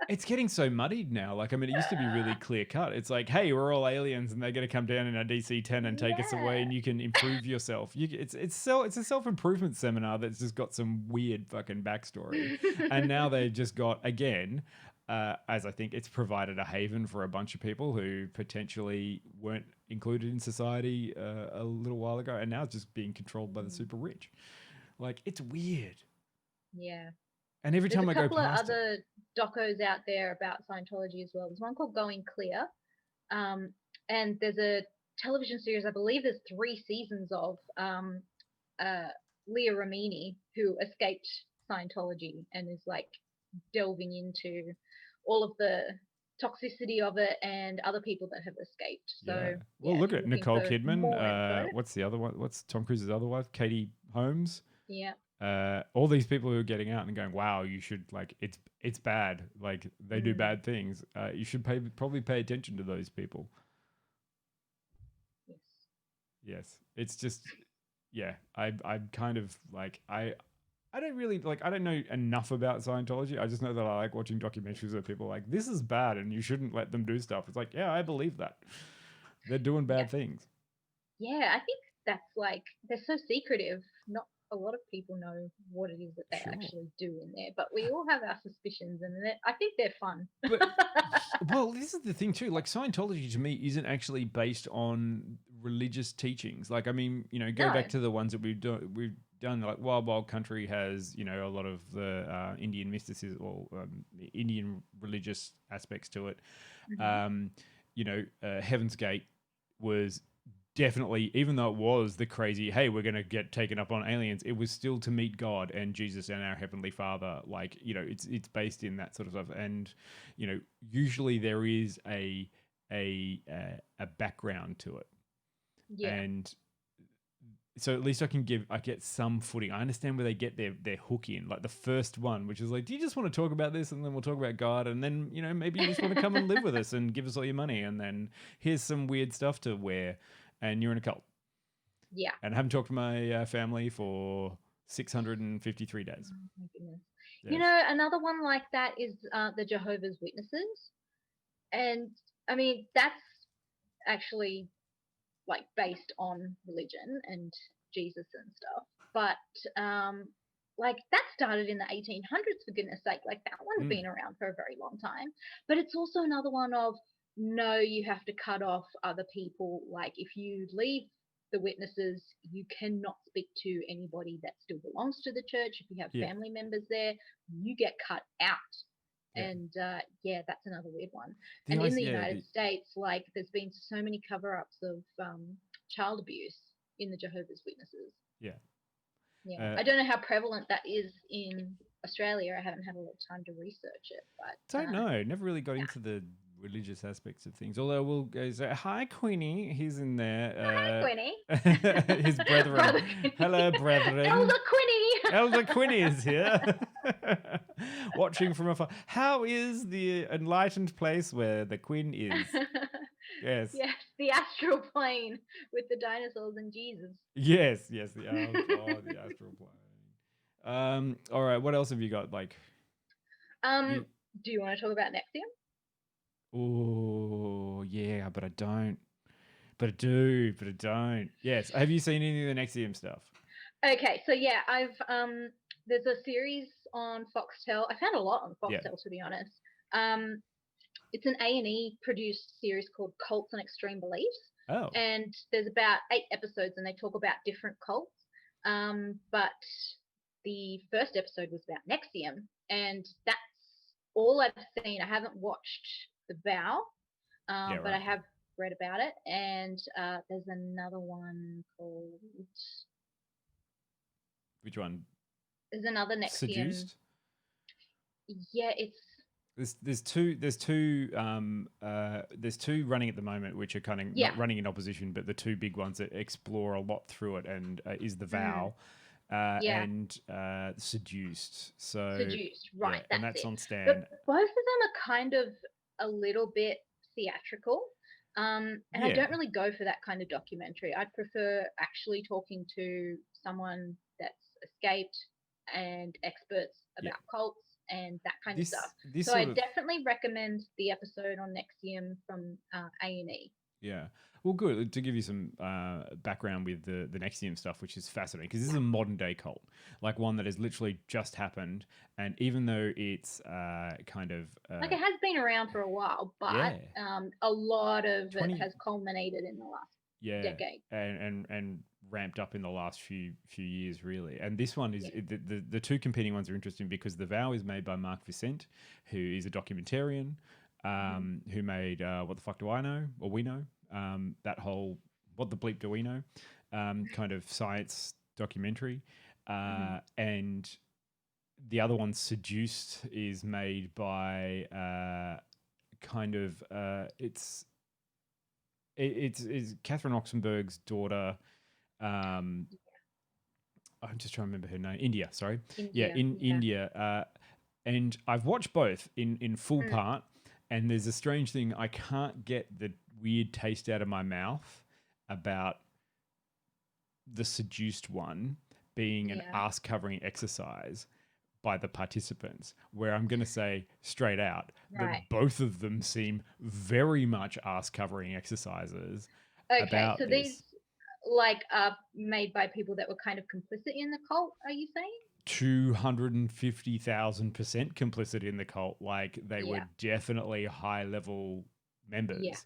It's getting so muddied now. Like, I mean, it used to be really clear cut. It's like, hey, we're all aliens, and they're going to come down in a DC-10 and take us away, and you can improve yourself. It's a self-improvement seminar that's just got some weird fucking backstory. And now they've just got, again, as I think it's provided a haven for a bunch of people who potentially weren't included in society a little while ago, and now it's just being controlled by the super rich. Like, it's weird. Yeah. And every time I go past there's a couple of other docos out there about Scientology as well. There's one called Going Clear, and there's a television series, I believe there's 3 seasons of Leah Remini, who escaped Scientology and is like delving into all of the toxicity of it and other people that have escaped. So well, look at Nicole Kidman. What's the other one? What's Tom Cruise's other wife? Katie Holmes. Yeah. All these people who are getting out and going, wow, you should, like, it's bad. Like, they do bad things. You should probably pay attention to those people. Yes. It's just, I'm kind of like, I don't really, like, I don't know enough about Scientology. I just know that I like watching documentaries where people are like, this is bad and you shouldn't let them do stuff. It's like, yeah, I believe that. They're doing bad things. Yeah, I think that's like, they're so secretive. Not a lot of people know what it is that they actually do in there, but we all have our suspicions, and I think they're fun. Well, this is the thing too. Like, Scientology to me isn't actually based on religious teachings. Like, I mean, you know, go back to the ones that we've done. Like, Wild Wild Country has, you know, a lot of the Indian mysticism or Indian religious aspects to it. You know, Heaven's Gate was definitely, even though it was the crazy, hey, we're going to get taken up on aliens, it was still to meet God and Jesus and our Heavenly Father. Like, you know, it's based in that sort of stuff. And, you know, usually there is a background to it. Yeah. And so at least I get some footing. I understand where they get their hook in. Like the first one, which is like, do you just want to talk about this? And then we'll talk about God. And then, you know, maybe you just want to come and live with us and give us all your money. And then here's some weird stuff to wear. And you're in a cult. Yeah. And I haven't talked to my family for 653 days. Oh, my goodness. Yes. You know, another one like that is the Jehovah's Witnesses. And, I mean, that's actually, like, based on religion and Jesus and stuff. But, like, that started in the 1800s, for goodness sake. Like, that one's been around for a very long time. But it's also another one of, no, you have to cut off other people. Like, if you leave the witnesses, you cannot speak to anybody that still belongs to the church. If you have family members there, you get cut out. And that's another weird one. And in the United States, like, there's been so many cover-ups of child abuse in the Jehovah's Witnesses. I don't know how prevalent that is in Australia. I haven't had a lot of time to research it, but don't know. Never really got into the religious aspects of things. Although we'll go say, hi, Queenie. He's in there. Hi, Quinny. His brethren. Brother Quinny. Hello, brethren. Elder Quinny. Elder Quinny is here. Watching from afar. How is the enlightened place where the Queen is? Yes. Yes, the astral plane with the dinosaurs and Jesus. Yes. The astral plane. All right. What else have you got? Like, Do you want to talk about NXIVM? oh yeah, but I don't. But I do. But I don't. Yes. Have you seen any of the NXIVM stuff? Okay, so yeah, I've there's a series on Foxtel. I found a lot on Foxtel, to be honest. It's an A&E produced series called Cults and Extreme Beliefs. Oh. And there's about 8 episodes, and they talk about different cults. But the first episode was about NXIVM, and that's all I've seen. I haven't watched The Vow, but I have read about it. And there's another one called... Which one? There's another NXIVM. Seduced? Yeah, it's... There's two running at the moment, which are kind of not running in opposition, but the two big ones that explore a lot through it, and is The Vow and Seduced. So Seduced, right? and that's on Stan. But both of them are kind of a little bit theatrical, and I don't really go for that kind of documentary. I'd prefer actually talking to someone that's escaped and experts about cults and that kind of stuff. So I definitely recommend the episode on NXIVM from A&E. Yeah. Well, good. To give you some background with the NXIVM stuff, which is fascinating, because this is a modern day cult, like one that has literally just happened. And even though it's kind of... like it has been around for a while, but a lot of it has culminated in the last decade. And ramped up in the last few years, really. And this one is the two competing ones are interesting because The Vow is made by Mark Vicente, who is a documentarian, who made What the Fuck Do I Know? Or We Know. That whole What the Bleep Do We Know? Kind of science documentary. And the other one, Seduced, is made by it's Catherine Oxenberg's daughter. I'm just trying to remember her name. India. India. And I've watched both in full part, and there's a strange thing. I can't get the weird taste out of my mouth about the Seduced one being an ass-covering exercise by the participants, where I'm going to say straight out that both of them seem very much ass-covering exercises. Okay, so these made by people that were kind of complicit in the cult, are you saying? 250,000% complicit in the cult. Like they were definitely high level members. Yeah.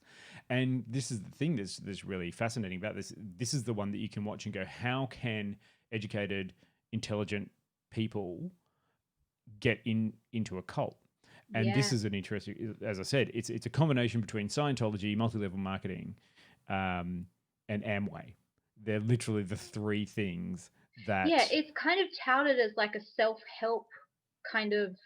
And this is the thing that's really fascinating about this. This is the one that you can watch and go, how can educated, intelligent people get into a cult? And this is an interesting, as I said, it's a combination between Scientology, multi-level marketing, and Amway. They're literally the three things that... Yeah, it's kind of touted as like a self-help kind of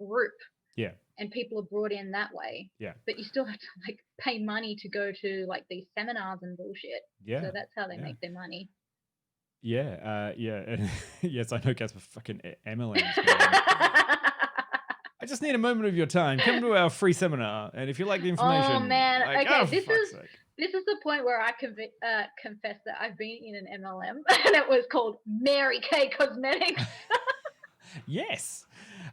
group. Yeah. And people are brought in that way. Yeah. But you still have to like pay money to go to like these seminars and bullshit. Yeah. So that's how they make their money. Yeah. Yes, I know, Casper, fucking MLMs. I just need a moment of your time. Come to our free seminar, and if you like the information... Oh, man. Like, okay, this is the point where I confess that I've been in an MLM, and it was called Mary Kay Cosmetics. Yes.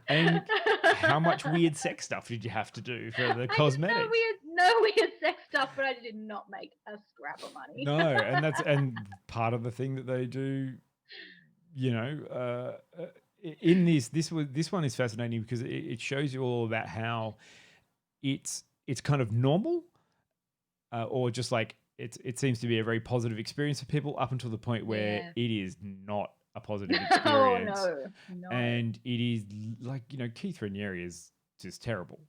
And how much weird sex stuff did you have to do for the cosmetics? No weird sex stuff, but I did not make a scrap of money. No, and part of the thing that they do, in this one is fascinating because it shows you all about how it's kind of normal, or just like it seems to be a very positive experience for people up until the point where it is not a positive experience. No. And it is like, Keith Raniere is just terrible.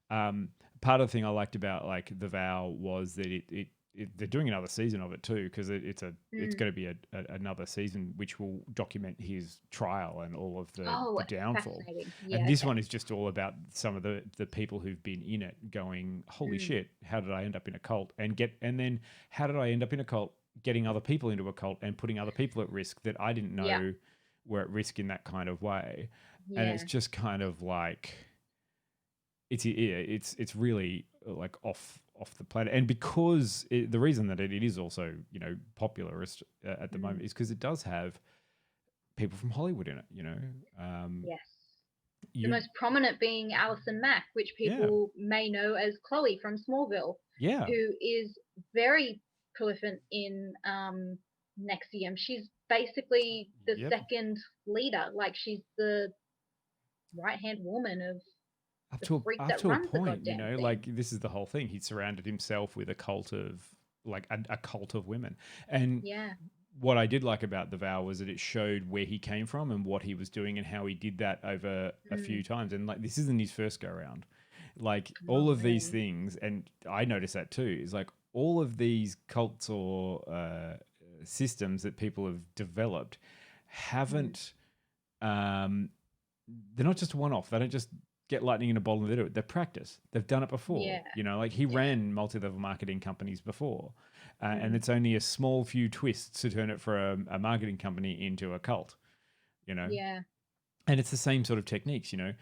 Part of the thing I liked about like The Vow was that it they're doing another season of it too, because it's going to be another season which will document his trial and all of the downfall. Yeah, and this one is just all about some of the people who've been in it going, holy shit, how did I end up in a cult? And then how did I end up in a cult, getting other people into a cult and putting other people at risk that I didn't know were at risk in that kind of way. And it's just kind of like, it's really like off the planet. And because the reason that it is also, you know, popularist at the moment is because it does have people from Hollywood in it, you know. Yes. The most prominent being Alison Mack, which people may know as Chloe from Smallville. Yeah. Who is very prolific in NXIVM. She's basically the second leader. Like, she's the right-hand woman of up to a point, you know, like this is the whole thing. He surrounded himself with a cult of like a cult of women. And what I did like about The Vow was that it showed where he came from and what he was doing and how he did that over a few times. And like, this isn't his first go around. Like all of these things, and I noticed that too, is like all of these cults or systems that people have developed haven't, they're not just one-off. They don't just get lightning in a bottle and they do it. They're practice. They've done it before. You know, like he ran multi-level marketing companies before, and it's only a small few twists to turn it from a marketing company into a cult, you know? Yeah. And it's the same sort of techniques, you know,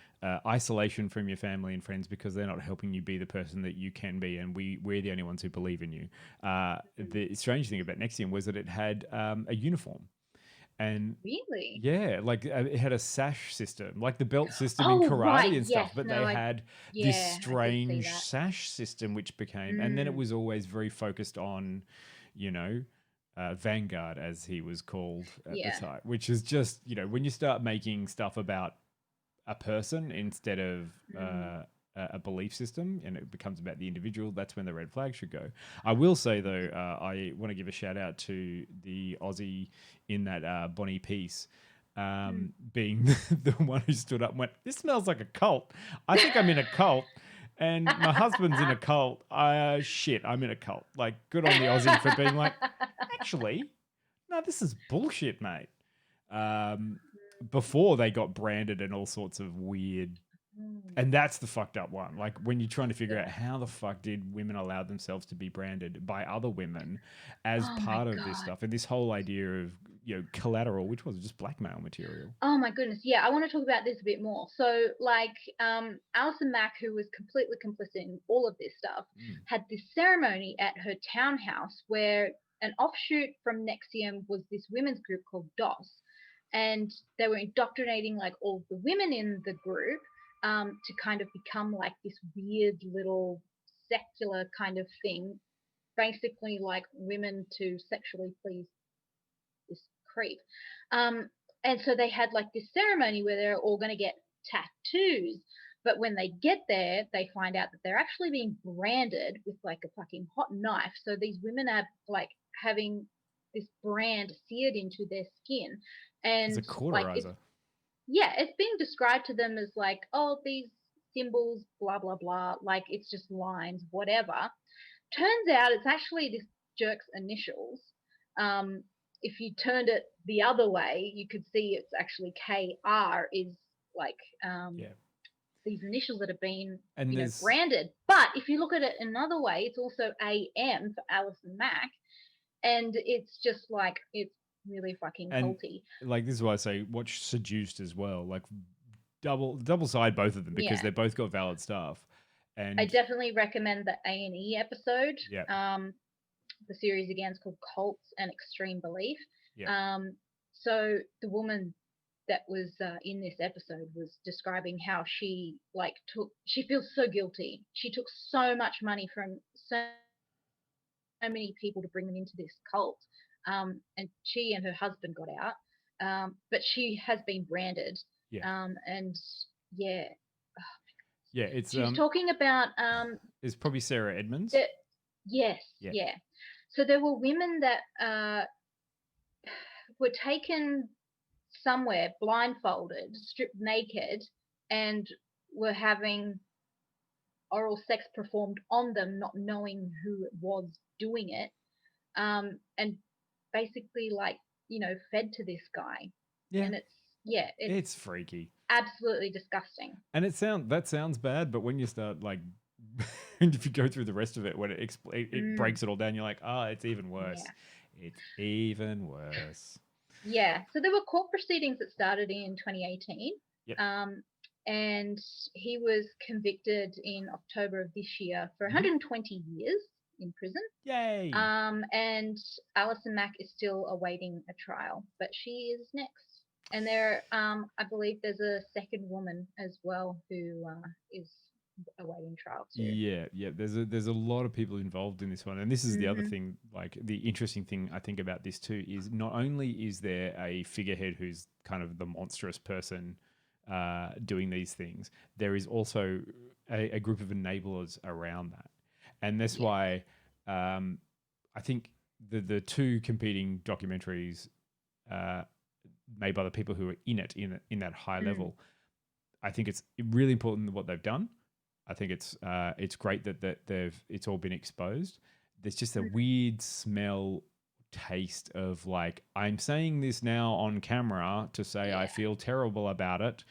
isolation from your family and friends because they're not helping you be the person that you can be, and we're the only ones who believe in you. The strange thing about NXIVM was that it had a uniform. And really, like it had a sash system, like the belt system in karate and stuff. But they had this strange sash system, which became, and then it was always very focused on, you know, Vanguard, as he was called at the time, which is just, you know, when you start making stuff about a person instead of a belief system and it becomes about the individual, that's when the red flag should go. I will say though, I want to give a shout out to the Aussie in that Bonnie piece, being the one who stood up and went, this smells like a cult. I think I'm in a cult. And my husband's in a cult. Shit, I'm in a cult. Like, good on the Aussie for being like, actually, no, this is bullshit, mate. Before they got branded and all sorts of weird. And that's the fucked up one. Like, when you're trying to figure out how the fuck did women allow themselves to be branded by other women as part of this stuff. And this whole idea of, you know, collateral, which was just blackmail material. Oh my goodness. Yeah, I want to talk about this a bit more. So like Alison Mack, who was completely complicit in all of this stuff, had this ceremony at her townhouse where an offshoot from NXIVM was this women's group called DOS. And they were indoctrinating like all of the women in the group to kind of become like this weird little secular kind of thing, basically like women to sexually please this creep. And so they had like this ceremony where they're all going to get tattoos. But when they get there, they find out that they're actually being branded with like a fucking hot knife. So these women are like having this brand seared into their skin. And it's a cauterizer. Like, it's being described to them as like, oh, these symbols, blah, blah, blah. Like, it's just lines, whatever. Turns out it's actually this jerk's initials. If you turned it the other way, you could see it's actually KR is like these initials that have been branded. But if you look at it another way, it's also AM for Alison Mack. And it's just like, it's really fucking culty. Like, this is why I say watch Seduced as well. Like, double side both of them because they both got valid stuff. And I definitely recommend the A&E episode. The series again is called Cults and Extreme Belief. So the woman that was in this episode was describing how she she feels so guilty. She took so much money from so many people to bring them into this cult. And she and her husband got out. But she has been branded. It's she's talking about it's probably Sarah Edmonds. Yes. So there were women that were taken somewhere blindfolded, stripped naked, and were having oral sex performed on them, not knowing who it was doing it, and basically like, fed to this guy. Yeah. And It's freaky. absolutely disgusting. And that sounds bad, but when you start like, if you go through the rest of it, when it breaks it all down, you're like, it's even worse. Yeah. It's even worse. Yeah. So there were court proceedings that started in 2018. Yep. And he was convicted in October of this year for 120 years in prison. Yay. And Alison Mack is still awaiting a trial, but she is next. And there, I believe there's a second woman as well who is awaiting trial too. Yeah. There's a lot of people involved in this one, and this is the other thing. Like the interesting thing I think about this too is not only is there a figurehead who's kind of the monstrous person doing these things, there is also a group of enablers around that, and that's why I think the two competing documentaries made by the people who are in that high level, I think it's really important what they've done. I think it's great that it's all been exposed. There's just a weird smell, taste of like, I'm saying this now on camera to say I feel terrible about it,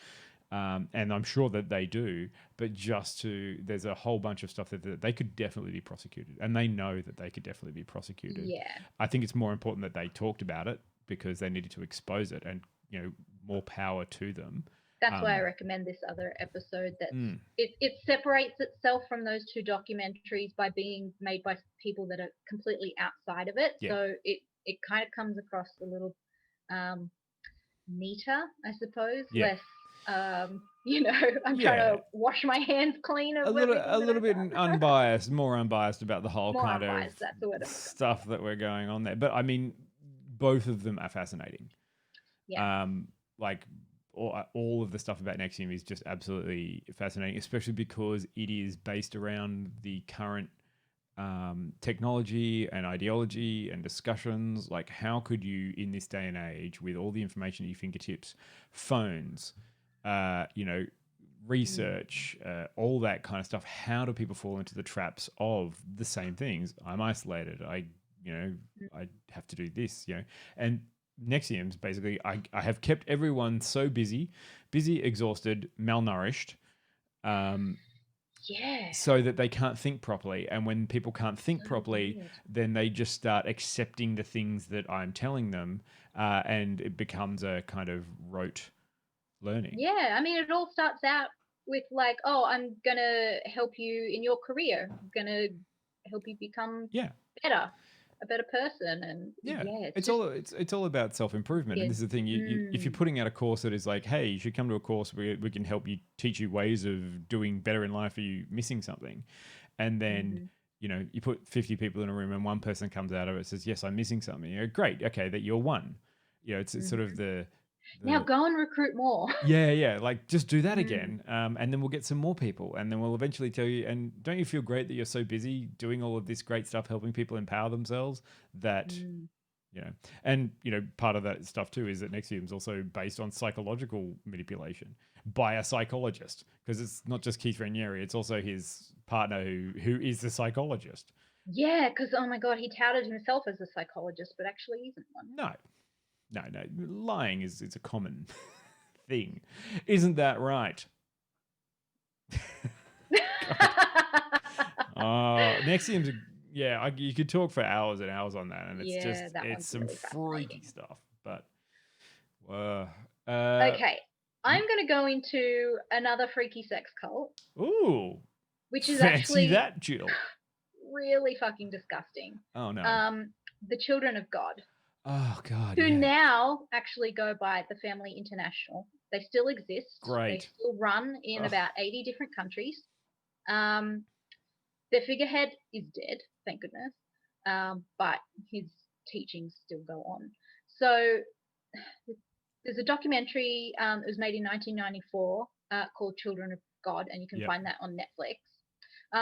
and I'm sure that they do, but there's a whole bunch of stuff that they could definitely be prosecuted, and they know that they could definitely be prosecuted. I think it's more important that they talked about it because they needed to expose it, and more power to them. That's why I recommend this other episode. That it separates itself from those two documentaries by being made by people that are completely outside of it. So it kind of comes across a little neater, I suppose. Less, I'm trying to wash my hands clean of a little bit unbiased, more unbiased about the whole kind of stuff that we're going on there. But I mean, both of them are fascinating. Like all of the stuff about NXIVM is just absolutely fascinating, especially because it is based around the current technology and ideology and discussions. Like, how could you, in this day and age, with all the information at your fingertips, phones, research, all that kind of stuff, how do people fall into the traps of the same things? I'm isolated. I have to do this, and NXIVM's basically, I have kept everyone so busy, exhausted, malnourished, so that they can't think properly. And when people can't think properly, then they just start accepting the things that I'm telling them, and it becomes a kind of rote learning. Yeah, I mean, it all starts out with like, oh, I'm gonna help you in your career. I'm gonna help you become better. A better person, and it's all about self-improvement. And this is the thing, if you're putting out a course that is like, hey, you should come to a course where we can help you, teach you ways of doing better in life, are you missing something? And then you put 50 people in a room and one person comes out of it and says, yes, I'm missing something. Great, okay, that you're one. It's sort of the now go and recruit more. Like just do that again, and then we'll get some more people, and then we'll eventually tell you. And don't you feel great that you're so busy doing all of this great stuff, helping people empower themselves? That and part of that stuff too is that NXIVM is also based on psychological manipulation by a psychologist, because it's not just Keith Raniere, it's also his partner who is the psychologist. Yeah, because oh my god, he touted himself as a psychologist, but actually isn't one. No, lying is a common thing. Isn't that right? NXIVM's you could talk for hours and hours on that, and it's some really freaky stuff. But okay, I'm going to go into another freaky sex cult. Ooh, which is fancy actually that, Jill. Really fucking disgusting. Oh no. The Children of God. Oh God. Who now actually go by the Family International. They still exist. Great. They still run in about 80 different countries. Their figurehead is dead, thank goodness. But his teachings still go on. So there's a documentary it was made in 1994 called Children of God, and you can find that on Netflix.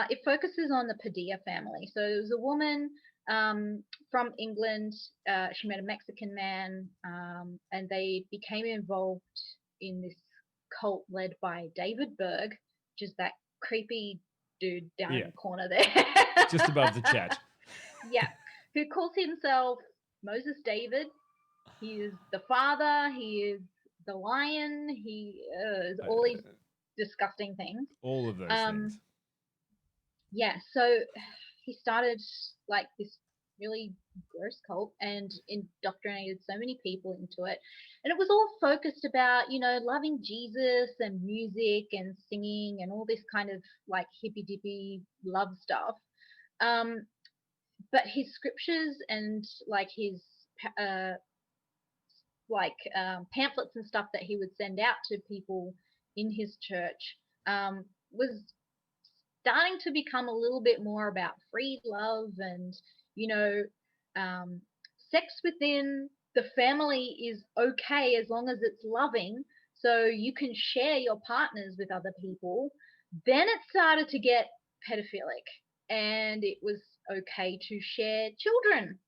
It focuses on the Padilla family. So there was a woman from England. She met a Mexican man, and they became involved in this cult led by David Berg, which is that creepy dude down in Yeah. the corner there. Just above the chat. Yeah. Who calls himself Moses David. He is the father. He is the lion. He is all these disgusting things. All of those things. Yeah. So he started like this really gross cult and indoctrinated so many people into it. And it was all focused about, you know, loving Jesus and music and singing and all this kind of like hippy dippy love stuff. But his scriptures and like his pamphlets and stuff that he would send out to people in his church was starting to become a little bit more about free love and, you know, sex within the family is okay as long as it's loving. So you can share your partners with other people. Then it started to get pedophilic, and it was okay to share children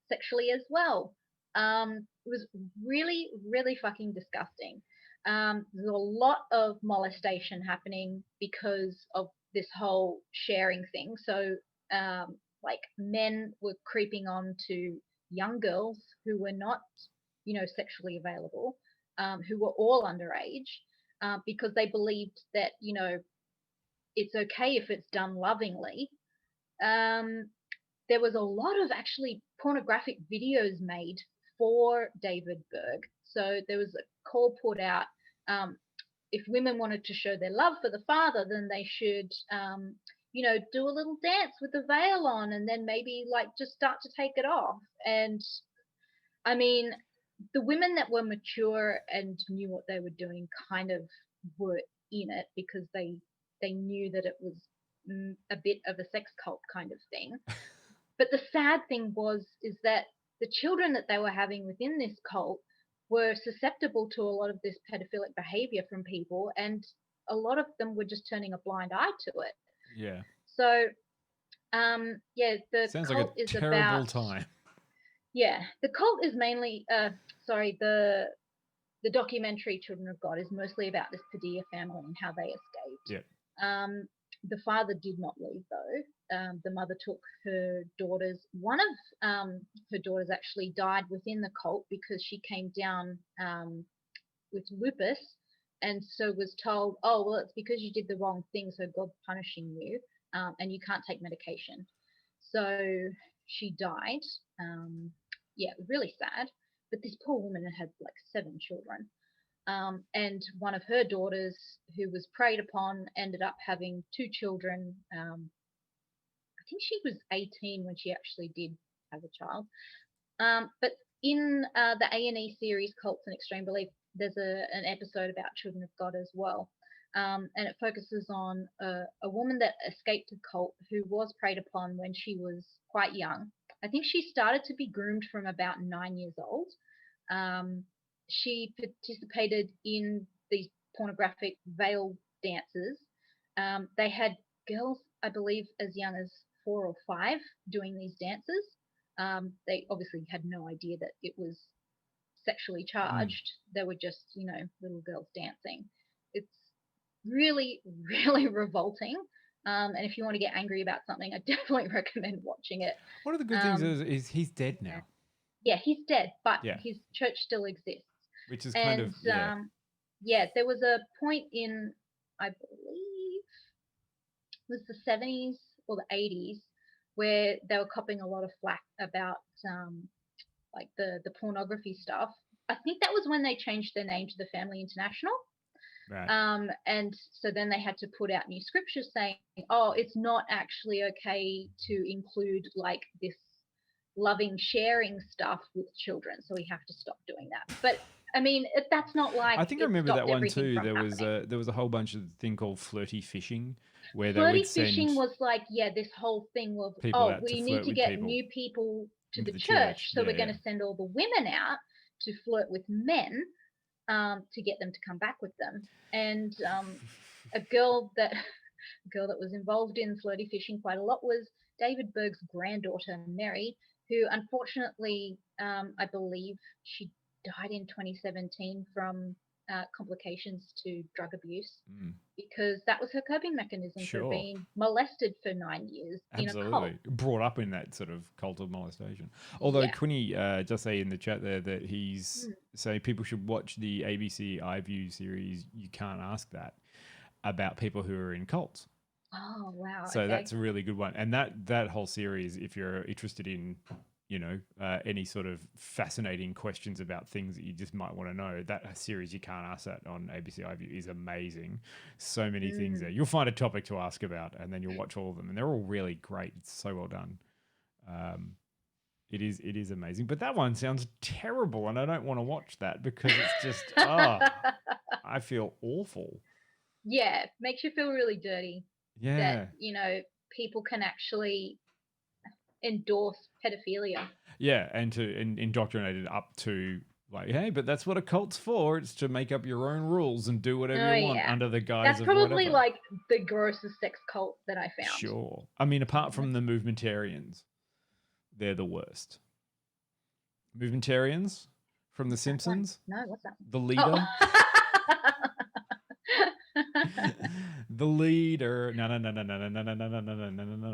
sexually as well. It was really, really fucking disgusting. There's a lot of molestation happening because of this whole sharing thing. So, like, men were creeping on to young girls who were not, you know, sexually available, who were all underage, because they believed that, you know, it's okay if it's done lovingly. There was a lot of actually pornographic videos made for David Berg. So there was a call put out, if women wanted to show their love for the father, then they should, you know, do a little dance with the veil on and then maybe like just start to take it off. And I mean, the women that were mature and knew what they were doing kind of were in it because they knew that it was a bit of a sex cult kind of thing. But the sad thing is that the children that they were having within this cult were susceptible to a lot of this pedophilic behavior from people, and a lot of them were just turning a blind eye to it. Yeah. So, yeah, the Sounds cult like a is terrible about, time. Yeah, the cult is mainly, the documentary Children of God is mostly about this Padilla family and how they escaped. Yeah. The father did not leave though. The mother took her daughters. One of her daughters actually died within the cult because she came down with lupus, and so was told, oh, well, it's because you did the wrong thing, so God's punishing you, and you can't take medication. So she died. Yeah, really sad. But this poor woman had like 7 children. And one of her daughters, who was preyed upon, ended up having 2 children. I think she was 18 when she actually did have a child. But in the A&E series Cults and Extreme Belief, there's an episode about Children of God as well. And it focuses on a woman that escaped a cult who was preyed upon when she was quite young. I think she started to be groomed from about 9 years old. She participated in these pornographic veil dances. They had girls, I believe, as young as 4 or 5 doing these dances. They obviously had no idea that it was sexually charged. They were just, you know, little girls dancing. It's really, really revolting. And if you want to get angry about something, I definitely recommend watching it. One of the good things is he's dead now. Yeah, he's dead, but Yeah. his church still exists. Which is kind of, yeah. Yeah, there was a point in, I believe, it was the 70s or the 80s, where they were copping a lot of flack about like the pornography stuff. I think that was when they changed their name to the Family International. Right. And so then they had to put out new scriptures saying, oh, it's not actually okay to include like this loving sharing stuff with children, so we have to stop doing that. But I mean, that's not like, I think I remember that one too. There was a whole bunch of thing called flirty fishing, where they would send fishing was like, yeah, this whole thing of, people oh, out we to need flirt to with get people new people to into the the church, so Yeah, we're going to send all the women out to flirt with men, to get them to come back with them. And a girl that was involved in flirty fishing quite a lot was David Berg's granddaughter, Mary, who unfortunately, I believe she died in 2017 from complications to drug abuse because that was her coping mechanism for Sure. being molested for 9 years in a cult. Absolutely. Brought up in that sort of cult of molestation. Although Yeah. Quinny just say in the chat there that he's saying people should watch the ABC iView series You Can't Ask That about people who are in cults. Oh, wow. So okay. that's a really good one. And that whole series, if you're interested in, you know, any sort of fascinating questions about things that you just might want to know, that series You Can't Ask That on ABC iView is amazing. So many things there. You'll find a topic to ask about and then you'll watch all of them. And they're all really great. It's so well done. It is amazing. But that one sounds terrible and I don't want to watch that because it's just, I feel awful. Yeah, makes you feel really dirty. Yeah. That, you know, people can actually endorse pedophilia. Yeah, and to indoctrinate it up to like, hey, but that's what a cult's for. It's to make up your own rules and do whatever you want under the guise That's of probably whatever. like the grossest sex cult that I found. Sure. I mean, apart from the movementarians, they're the worst. Movementarians from The Simpsons? No, what's that? The leader? Oh. The leader. No.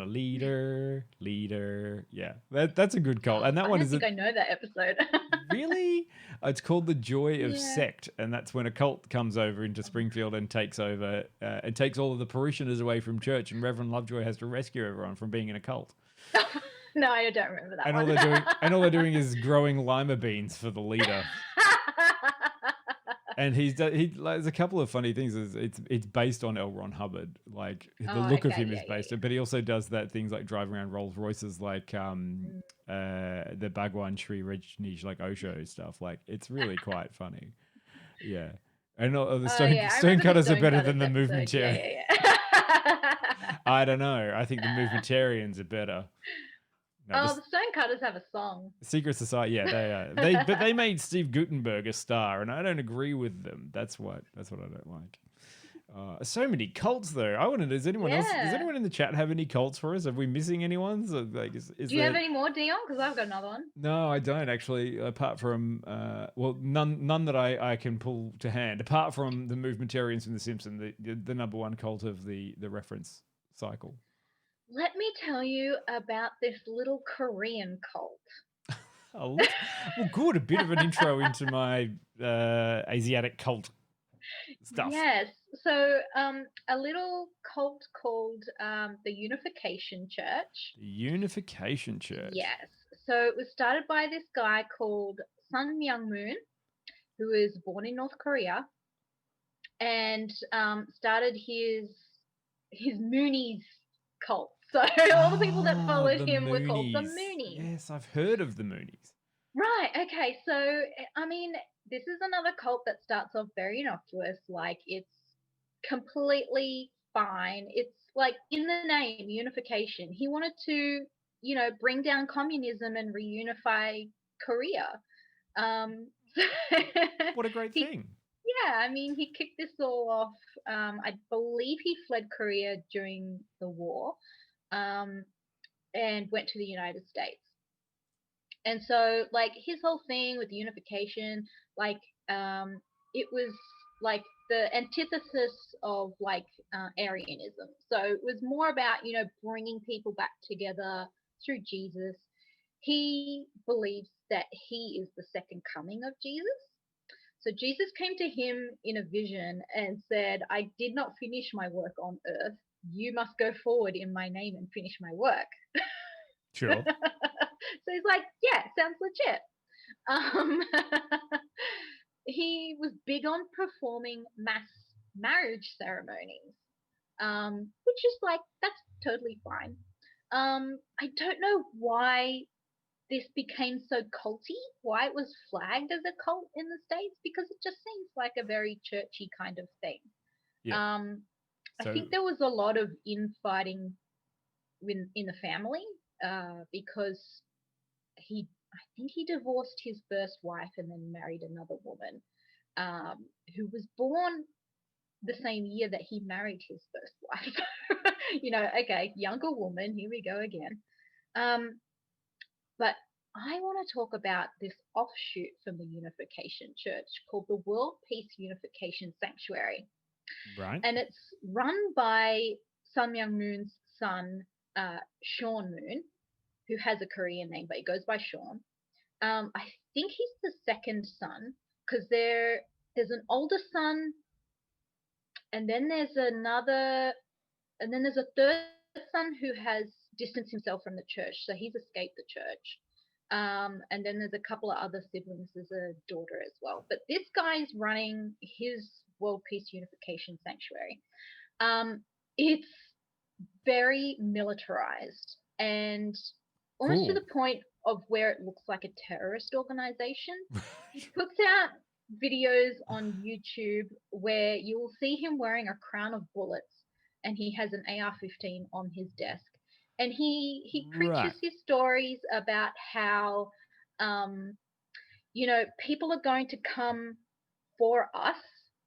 Leader. Yeah, that's a good cult. And that one I is. don't think I know that episode. Really? It's called The Joy of Sect, and that's when a cult comes over into Springfield and takes over, and takes all of the parishioners away from church, and Reverend Lovejoy has to rescue everyone from being in a cult. No, I don't remember that And one. all they're doing is growing lima beans for the leader. And there's a couple of funny things. It's based on L. Ron Hubbard. Like the look of him is based on, but he also does that things like driving around Rolls Royces, like the Bhagwan Sri Rajneesh, like Osho stuff. Like it's really quite funny. Yeah. And the Stonecutters are better than the Movementarians. Yeah. I don't know. I think the Movementarians are better. No, the Stonecutters have a song. Secret Society, yeah, they are. But they made Steve Gutenberg a star, and I don't agree with them. That's what I don't like. So many cults, though. I wondered, does anyone else? Does anyone in the chat have any cults for us? Are we missing anyone? So, like, Do you have any more, Dion? Because I've got another one. No, I don't actually. Apart from none that I can pull to hand. Apart from the Movementarians from The Simpsons, the number one cult of the reference cycle. Let me tell you about this little Korean cult. Well, good. A bit of an intro into my Asiatic cult stuff. Yes. So a little cult called the Unification Church. The Unification Church. Yes. So it was started by this guy called Sun Myung-moon, who was born in North Korea, and started his Moonies cult. So all the people that followed him were called the Moonies. Yes, I've heard of the Moonies. Right. Okay. So, I mean, this is another cult that starts off very innocuous. Like, it's completely fine. It's like in the name, unification. He wanted to, you know, bring down communism and reunify Korea. What a great thing. Yeah, I mean, he kicked this all off. I believe he fled Korea during the war and went to the United States. And so, like, his whole thing with the unification, like, it was like the antithesis of like Aryanism. So it was more about, you know, bringing people back together through Jesus. He believes that he is the second coming of Jesus. So Jesus came to him in a vision and said, I did not finish my work on earth. You must go forward in my name and finish my work. Sure. So he's like, yeah, sounds legit. He was big on performing mass marriage ceremonies, which is like, that's totally fine. I don't know why this became so culty, why it was flagged as a cult in the States, because it just seems like a very churchy kind of thing. Yeah. I think there was a lot of infighting in the family because I think he divorced his first wife and then married another woman who was born the same year that he married his first wife. You know, okay, younger woman, here we go again. But I want to talk about this offshoot from the Unification Church called the World Peace Unification Sanctuary. Right. And it's run by Sun Myung Moon's son, Sean Moon, who has a Korean name, but he goes by Sean. I think he's the second son, because there's an older son, and then there's a third son who has distanced himself from the church, so he's escaped the church. And then there's a couple of other siblings. There's a daughter as well. But this guy's running his World Peace Unification Sanctuary. It's very militarized and almost to Cool. the point of where it looks like a terrorist organization. He puts out videos on YouTube where you will see him wearing a crown of bullets, and he has an AR-15 on his desk. And he preaches Right. his stories about how, people are going to come for us,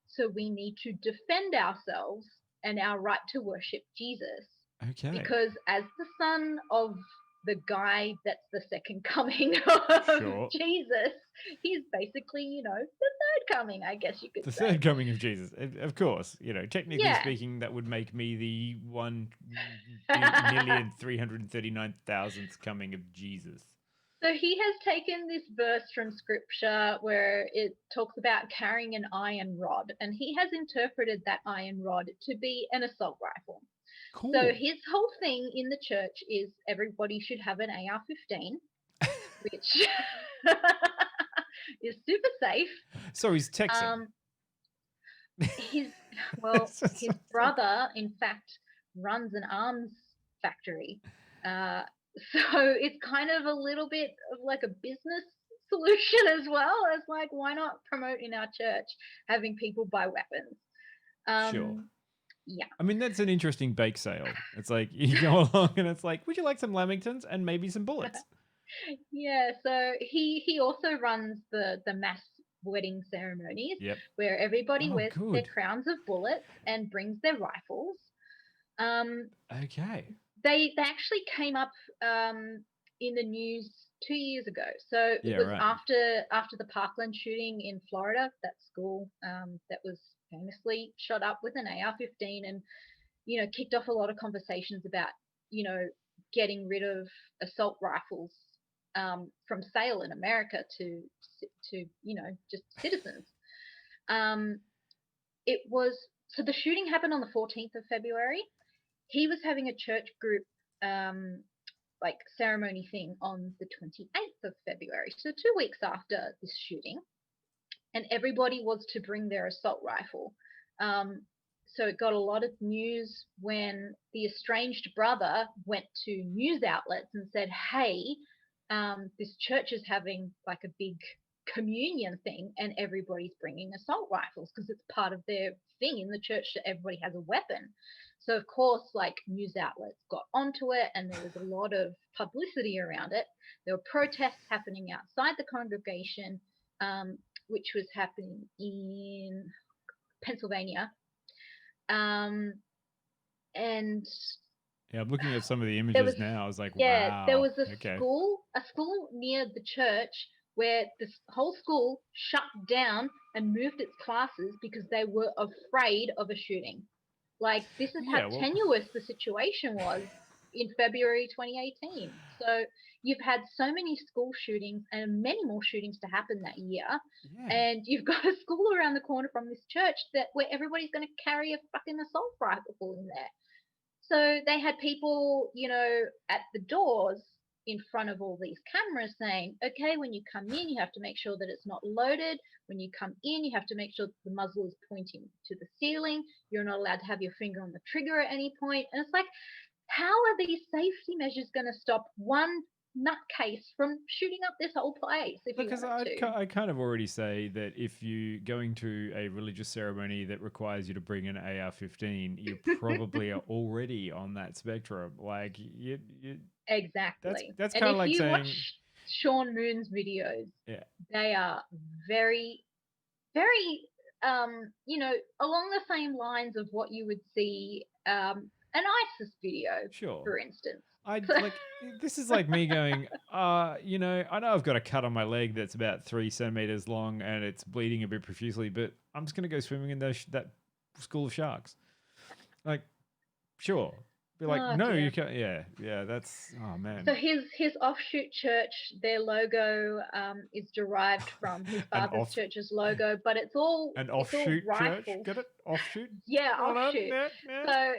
so we need to defend ourselves and our right to worship Jesus. Okay. Because as the son of the guy that's the second coming of Sure. Jesus, he's basically, the third coming, I guess you could The say. third coming of Jesus, of course. Technically Yeah. speaking, that would make me the 1,339,000th coming of Jesus. So he has taken this verse from scripture where it talks about carrying an iron rod, and he has interpreted that iron rod to be an assault rifle. Cool. So his whole thing in the church is everybody should have an AR-15, which is super safe. So he's Texan. His brother, in fact, runs an arms factory. So it's kind of a little bit of like a business solution as well. As like, why not promote in our church having people buy weapons? Sure. Yeah. I mean, that's an interesting bake sale. It's like you go along and it's like, would you like some Lamingtons and maybe some bullets? Yeah, so he also runs the mass wedding ceremonies. Yep. Where everybody wears their good. crowns of bullets and brings their rifles. Okay. They actually came up in the news 2 years ago. So it was right. after the Parkland shooting in Florida, that school that was famously shot up with an AR-15, and kicked off a lot of conversations about getting rid of assault rifles from sale in America to just citizens. It was so the shooting happened on the 14th of February. He was having a church group ceremony thing on the 28th of February, so 2 weeks after this shooting, and everybody was to bring their assault rifle. So it got a lot of news when the estranged brother went to news outlets and said, hey, this church is having like a big communion thing and everybody's bringing assault rifles because it's part of their thing in the church that everybody has a weapon. So of course, like, news outlets got onto it and there was a lot of publicity around it. There were protests happening outside the congregation, which was happening in Pennsylvania. And yeah, I'm looking at some of the images now. I was like, wow. There was a school near the church where this whole school shut down and moved its classes because they were afraid of a shooting. Like, this is how tenuous the situation was in February 2018. So you've had so many school shootings and many more shootings to happen that year. Yeah. And you've got a school around the corner from this church where everybody's going to carry a fucking assault rifle in there. So they had people, at the doors in front of all these cameras saying, okay, when you come in, you have to make sure that it's not loaded. When you come in, you have to make sure that the muzzle is pointing to the ceiling. You're not allowed to have your finger on the trigger at any point. And it's like, how are these safety measures going to stop one nutcase from shooting up this whole place? Because I kind of already say that if you're going to a religious ceremony that requires you to bring an AR-15, you probably are already on that spectrum. Like, you exactly. That's kind of like saying. And if you watch Sean Moon's videos, they are very, very, along the same lines of what you would see an ISIS video, for instance. This is like me going, you know, I know I've got a cut on my leg that's about 3 centimeters long and it's bleeding a bit profusely, but I'm just going to go swimming in that school of sharks. Like, sure. Be like, Oh, no, dear. you can't. Yeah, that's, oh man. So his offshoot church, their logo is derived from his father's church's logo, but it's all offshoot church. rifles. Get it? Offshoot. Yeah, Hold on. offshoot. Yeah. So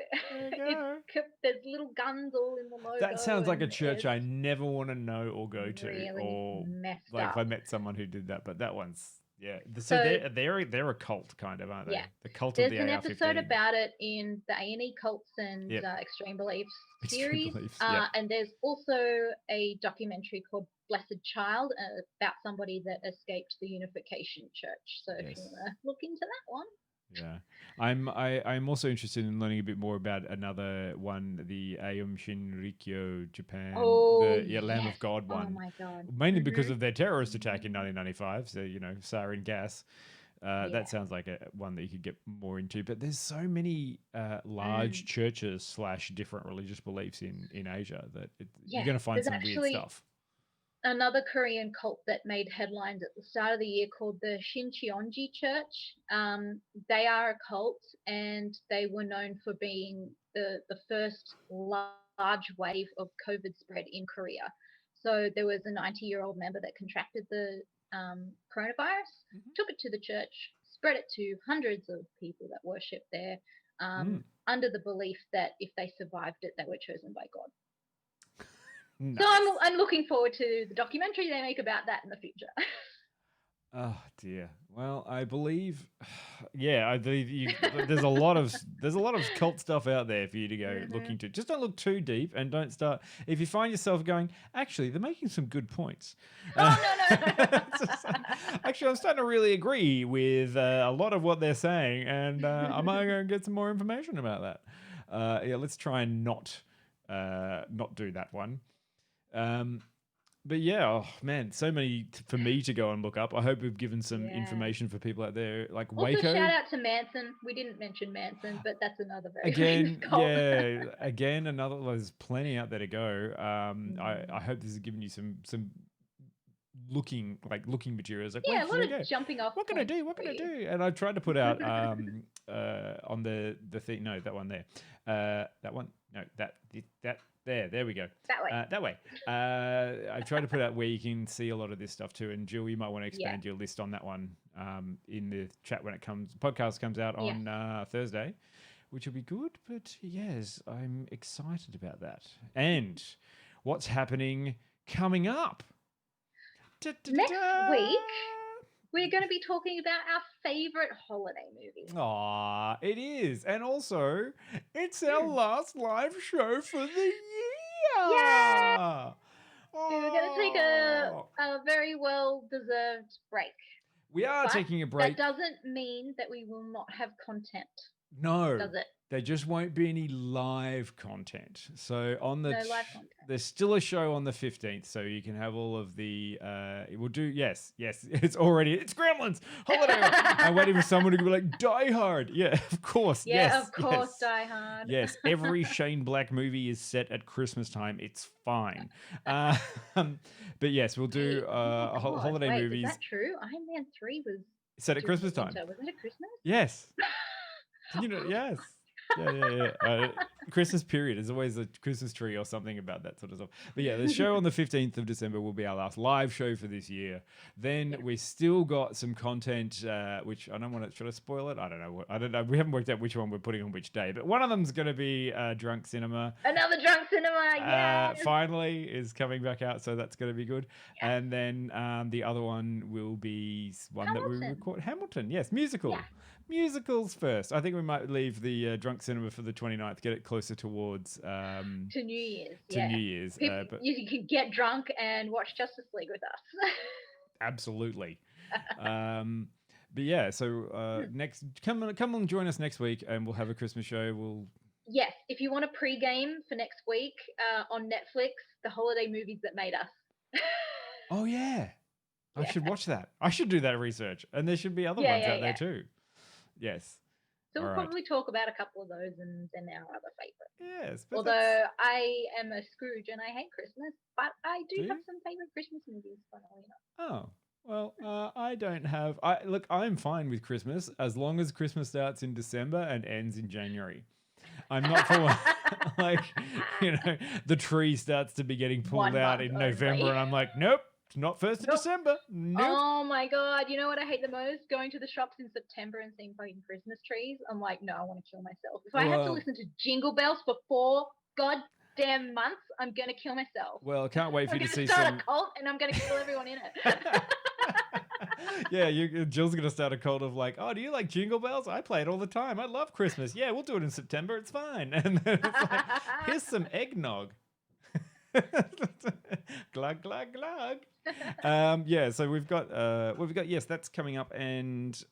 there's little guns all in the logo. That sounds like a and church it's I never want to know or go to, really or messed like up. I met someone who did that, but that one's So they're a cult kind of, aren't they? Yeah. The cult There's of the an AR-15. episode about it in the A&E Cults and Extreme Beliefs series. And there's also a documentary called Blessed Child about somebody that escaped the Unification Church. So if you want to look into that one. Yeah, I'm also interested in learning a bit more about another one, the Aum Shinrikyo Japan, the Lamb of God one. Oh my God! Mainly because of their terrorist attack in 1995. So sarin gas. That sounds like one that you could get more into. But there's so many large churches / different religious beliefs in Asia that you're going to find some weird stuff. Another Korean cult that made headlines at the start of the year called the Shincheonji Church. They are a cult, and they were known for being the first large wave of COVID spread in Korea. So there was a 90-year-old member that contracted the coronavirus, took it to the church, spread it to hundreds of people that worship there, under the belief that if they survived it, they were chosen by God. Nice. So I'm looking forward to the documentary they make about that in the future. Oh dear. Well, I believe, there's a lot of cult stuff out there for you to go look into. Just don't look too deep, and don't start. If you find yourself going, actually, they're making some good points. No. Actually, I'm starting to really agree with a lot of what they're saying, and I might go and get some more information about that. Let's try and not do that one. But oh man, so many for me to go and look up. I hope we've given some information for people out there, like also, Waco. Shout out to Manson. We didn't mention Manson, but that's another very Again, famous cult. another. There's plenty out there to go. I hope this has given you some looking materials. Like, a lot of jumping off. What can I do? What can I do? And I tried to put out on the thing. No, that one there. That one. No, that. There we go. That way. I tried to put out where you can see a lot of this stuff too. And Jill, you might want to expand your list on that one in the chat when podcast comes out on Thursday, which will be good. But yes, I'm excited about that. And what's happening coming up? Next week, we're going to be talking about our favorite holiday movies. Aw, it is. And also, it's our last live show for the year. Yeah. So we're going to take a very well-deserved break. We are taking a break. That doesn't mean that we will not have content. No. Does it? There just won't be any live content. So on the no live content. There's still a show on the 15th, so you can have all of the we'll do it's Gremlins holiday. I'm waiting for someone to be like Die Hard. Yeah, of course. Yeah, of course, Die Hard. Yes, every Shane Black movie is set at Christmas time. It's fine. But yes, we'll do holiday movies. Is that true? Iron Man 3 was set at Christmas time. Was it at Christmas? Yes. Yes. Yeah. Christmas period is always a Christmas tree or something about that sort of stuff. But yeah, the show on the 15th of December will be our last live show for this year. Then we still got some content, which I don't want to. Should I spoil it? I don't know. We haven't worked out which one we're putting on which day. But one of them's going to be Drunk Cinema. Another Drunk Cinema. Yes. Finally is coming back out, so that's going to be good. Yeah. And then the other one will be one Hamilton. that we record. Hamilton, yes, musical. Yeah. Musicals first. I think we might leave the Drunk Cinema for the 29th, get it closer towards to New Year's. New Year's. But you can get drunk and watch Justice League with us. Absolutely. But yeah, so next come and join us next week, and we'll have a Christmas show. Yes, if you want a pre-game for next week on Netflix, the holiday movies that made us. Oh yeah. I should watch that. I should do that research, and there should be other ones out there too. Yes. So we'll All right. probably talk about a couple of those and then our other favorite. Yes, but Although I am a Scrooge and I hate Christmas, but I do Do have you? some favorite Christmas movies, funnily enough. Oh, well, I don't have. I'm fine with Christmas as long as Christmas starts in December and ends in January. I'm not for like, the tree starts to be getting pulled 1 out month in November, only. and I'm like, nope, it's not 1st of Nope. December. Nope. Oh my god, you know what I hate the most? Going to the shops in September and seeing fucking Christmas trees. I'm like, no, I want to kill myself. If I have to Well- listen to Jingle Bells for 4 goddamn months, I'm gonna kill myself. Well, I can't wait for I'm you to gonna see start some. a cult and I'm gonna kill everyone in it. Yeah, Jill's gonna start a cult of like, oh, do you like Jingle Bells? I play it all the time. I love Christmas. Yeah, we'll do it in September. It's fine. And then it's like, here's some eggnog. Glug glug glug. Yeah, so we've got yes, that's coming up, and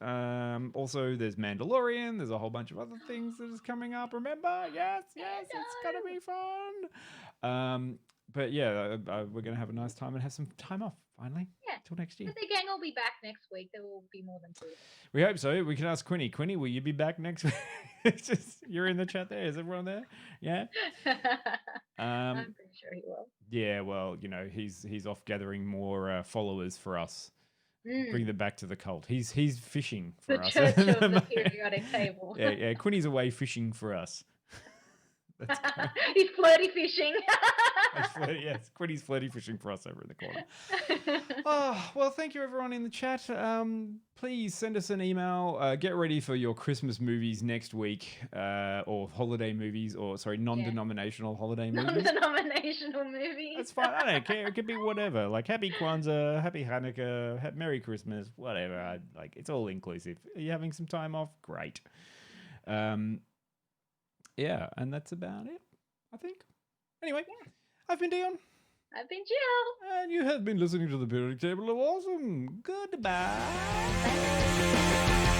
also there's Mandalorian. There's a whole bunch of other things that is coming up. Remember? Yes, it's gonna be fun. But yeah, we're gonna have a nice time and have some time off finally. Yeah. Till next year. But the gang will be back next week. There will be more than 2 of them. We hope so. We can ask Quinny. Quinny, will you be back next week? It's just, you're in the chat there. Is everyone there? Yeah. I'm pretty sure he will. Yeah. Well, he's off gathering more followers for us. Bring them back to the cult. He's fishing for The us. Church of the Periodic Table. Yeah. Quinny's away fishing for us. That's great. He's flirty fishing. Yes, Quinny's flirty fishing for us over in the corner. Oh, well, thank you everyone in the chat. Please send us an email. Get ready for your Christmas movies next week, or holiday movies, or sorry, non-denominational holiday movies. Non-denominational movies. That's fine. I don't care. It could be whatever. Like Happy Kwanzaa, Happy Hanukkah, Merry Christmas, whatever. It's all inclusive. Are you having some time off? Great. Yeah, and that's about it, I think. Anyway, I've been Dion. I've been Jill. And you have been listening to the Periodic Table of Awesome. Goodbye.